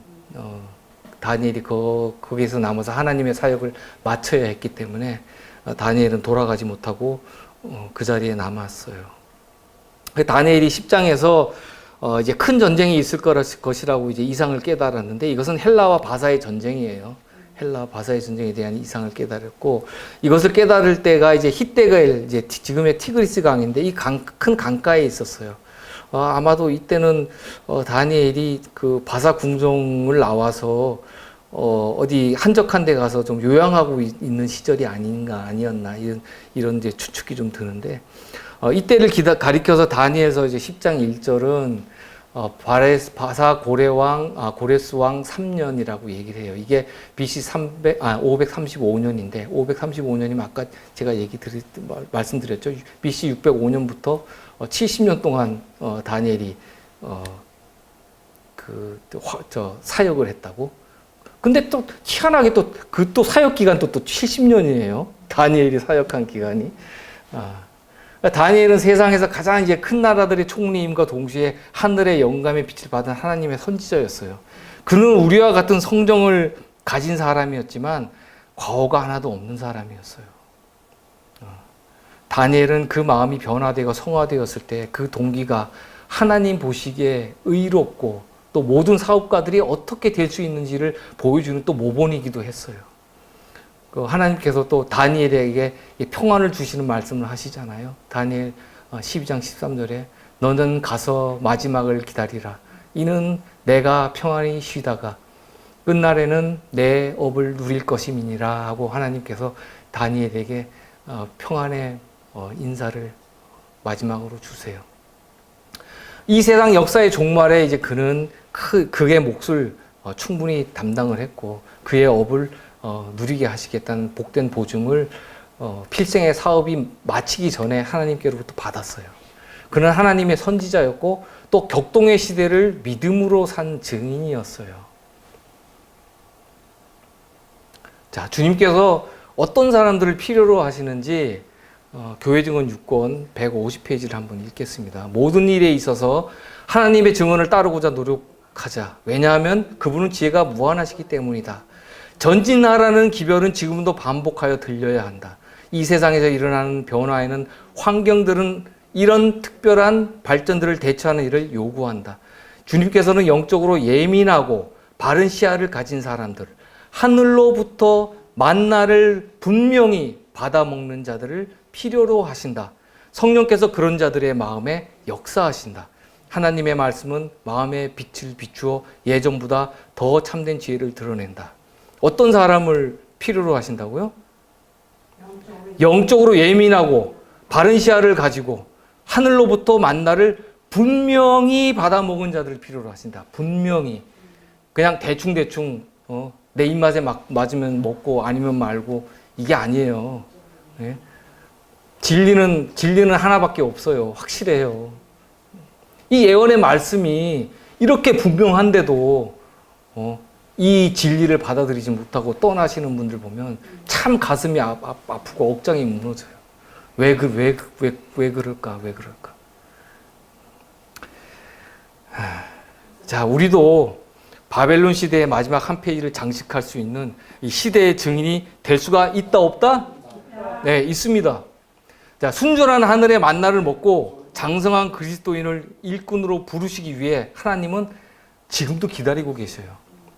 다니엘이 거기에서 남아서 하나님의 사역을 마쳐야 했기 때문에 다니엘은 돌아가지 못하고 그 자리에 남았어요. 다니엘이 10장에서 이제 큰 전쟁이 있을 것이라고 이제 이상을 깨달았는데 이것은 헬라와 바사의 전쟁이에요. 헬라와 바사의 전쟁에 대한 이상을 깨달았고 이것을 깨달을 때가 이제 히데겔 이제 지금의 티그리스 강인데 이 큰 강가에 있었어요. 아마도 이때는 다니엘이 그 바사 궁정을 나와서 어디 한적한 데 가서 좀 요양하고 있는 시절이 아니었나 이런 이제 추측이 좀 드는데 이때를 가리켜서 다니엘서 이제 10장 1절은 바사 고레스 왕 3년이라고 얘기를 해요. 이게 BC 535년인데 535년이면 아까 제가 말씀드렸죠. BC 605년부터 70년 동안 다니엘이 사역을 했다고. 근데 또 희한하게 또 사역 기간도 또 70년이에요. 다니엘이 사역한 기간이. 다니엘은 세상에서 가장 이제 큰 나라들의 총리임과 동시에 하늘의 영감의 빛을 받은 하나님의 선지자였어요. 그는 우리와 같은 성정을 가진 사람이었지만 과오가 하나도 없는 사람이었어요. 다니엘은 그 마음이 변화되고 성화되었을 때 그 동기가 하나님 보시기에 의롭고 또 모든 사업가들이 어떻게 될 수 있는지를 보여주는 또 모본이기도 했어요. 하나님께서 또 다니엘에게 평안을 주시는 말씀을 하시잖아요. 다니엘 12장 13절에 너는 가서 마지막을 기다리라. 이는 내가 평안히 쉬다가 끝날에는 내 업을 누릴 것임이니라 하고 하나님께서 다니엘에게 평안의 인사를 마지막으로 주세요. 이 세상 역사의 종말에 이제 그는 그의 몫을 충분히 담당을 했고 그의 업을 누리게 하시겠다는 복된 보증을 필생의 사업이 마치기 전에 하나님께로부터 받았어요. 그는 하나님의 선지자였고 또 격동의 시대를 믿음으로 산 증인이었어요. 자, 주님께서 어떤 사람들을 필요로 하시는지 교회 증언 6권 150페이지를 한번 읽겠습니다. 모든 일에 있어서 하나님의 증언을 따르고자 노력하자. 왜냐하면 그분은 지혜가 무한하시기 때문이다. 전진하라는 기별은 지금도 반복하여 들려야 한다. 이 세상에서 일어나는 변화에는 환경들은 이런 특별한 발전들을 대처하는 일을 요구한다. 주님께서는 영적으로 예민하고 바른 시야를 가진 사람들, 하늘로부터 만나를 분명히 받아먹는 자들을 필요로 하신다. 성령께서 그런 자들의 마음에 역사하신다. 하나님의 말씀은 마음의 빛을 비추어 예전보다 더 참된 지혜를 드러낸다. 어떤 사람을 필요로 하신다고요? 영적으로 예민하고 바른 시야를 가지고 하늘로부터 만나를 분명히 받아먹은 자들을 필요로 하신다. 분명히. 그냥 대충대충 내 입맛에 맞으면 먹고 아니면 말고 이게 아니에요. 네? 진리는 하나밖에 없어요. 확실해요. 이 예언의 말씀이 이렇게 분명한데도 이 진리를 받아들이지 못하고 떠나시는 분들 보면 참 가슴이 아프고 억장이 무너져요. 왜 그럴까? 자, 우리도 바벨론 시대의 마지막 한 페이지를 장식할 수 있는 이 시대의 증인이 될 수가 있다, 없다? 네, 있습니다. 자, 순전한 하늘의 만나를 먹고 장성한 그리스도인을 일꾼으로 부르시기 위해 하나님은 지금도 기다리고 계셔요.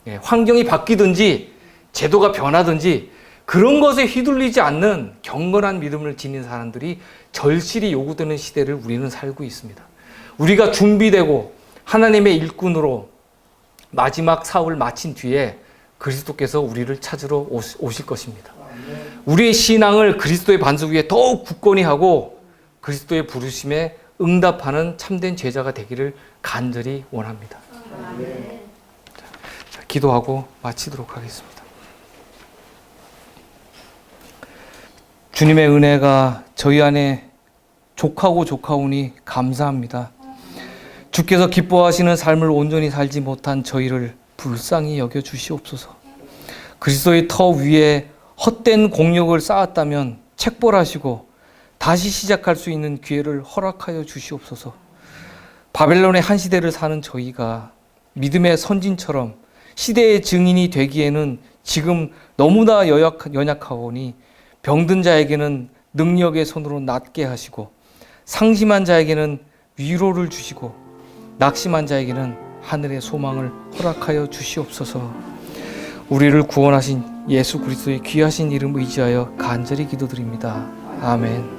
예, 환경이 바뀌든지 제도가 변하든지 그런 것에 휘둘리지 않는 경건한 믿음을 지닌 사람들이 절실히 요구되는 시대를 우리는 살고 있습니다. 우리가 준비되고 하나님의 일꾼으로 마지막 사업을 마친 뒤에 그리스도께서 우리를 찾으러 오실 것입니다. 우리의 신앙을 그리스도의 반석 위에 더욱 굳건히 하고 그리스도의 부르심에 응답하는 참된 제자가 되기를 간절히 원합니다. 자, 기도하고 마치도록 하겠습니다. 주님의 은혜가 저희 안에 족하오니 감사합니다. 주께서 기뻐하시는 삶을 온전히 살지 못한 저희를 불쌍히 여겨 주시옵소서. 그리스도의 터 위에 헛된 공력을 쌓았다면 책벌하시고 다시 시작할 수 있는 기회를 허락하여 주시옵소서. 바벨론의 한 시대를 사는 저희가 믿음의 선진처럼 시대의 증인이 되기에는 지금 너무나 연약하오니 병든 자에게는 능력의 손으로 낫게 하시고 상심한 자에게는 위로를 주시고 낙심한 자에게는 하늘의 소망을 허락하여 주시옵소서. 우리를 구원하신 예수 그리스도의 귀하신 이름 의지하여 간절히 기도드립니다. 아멘.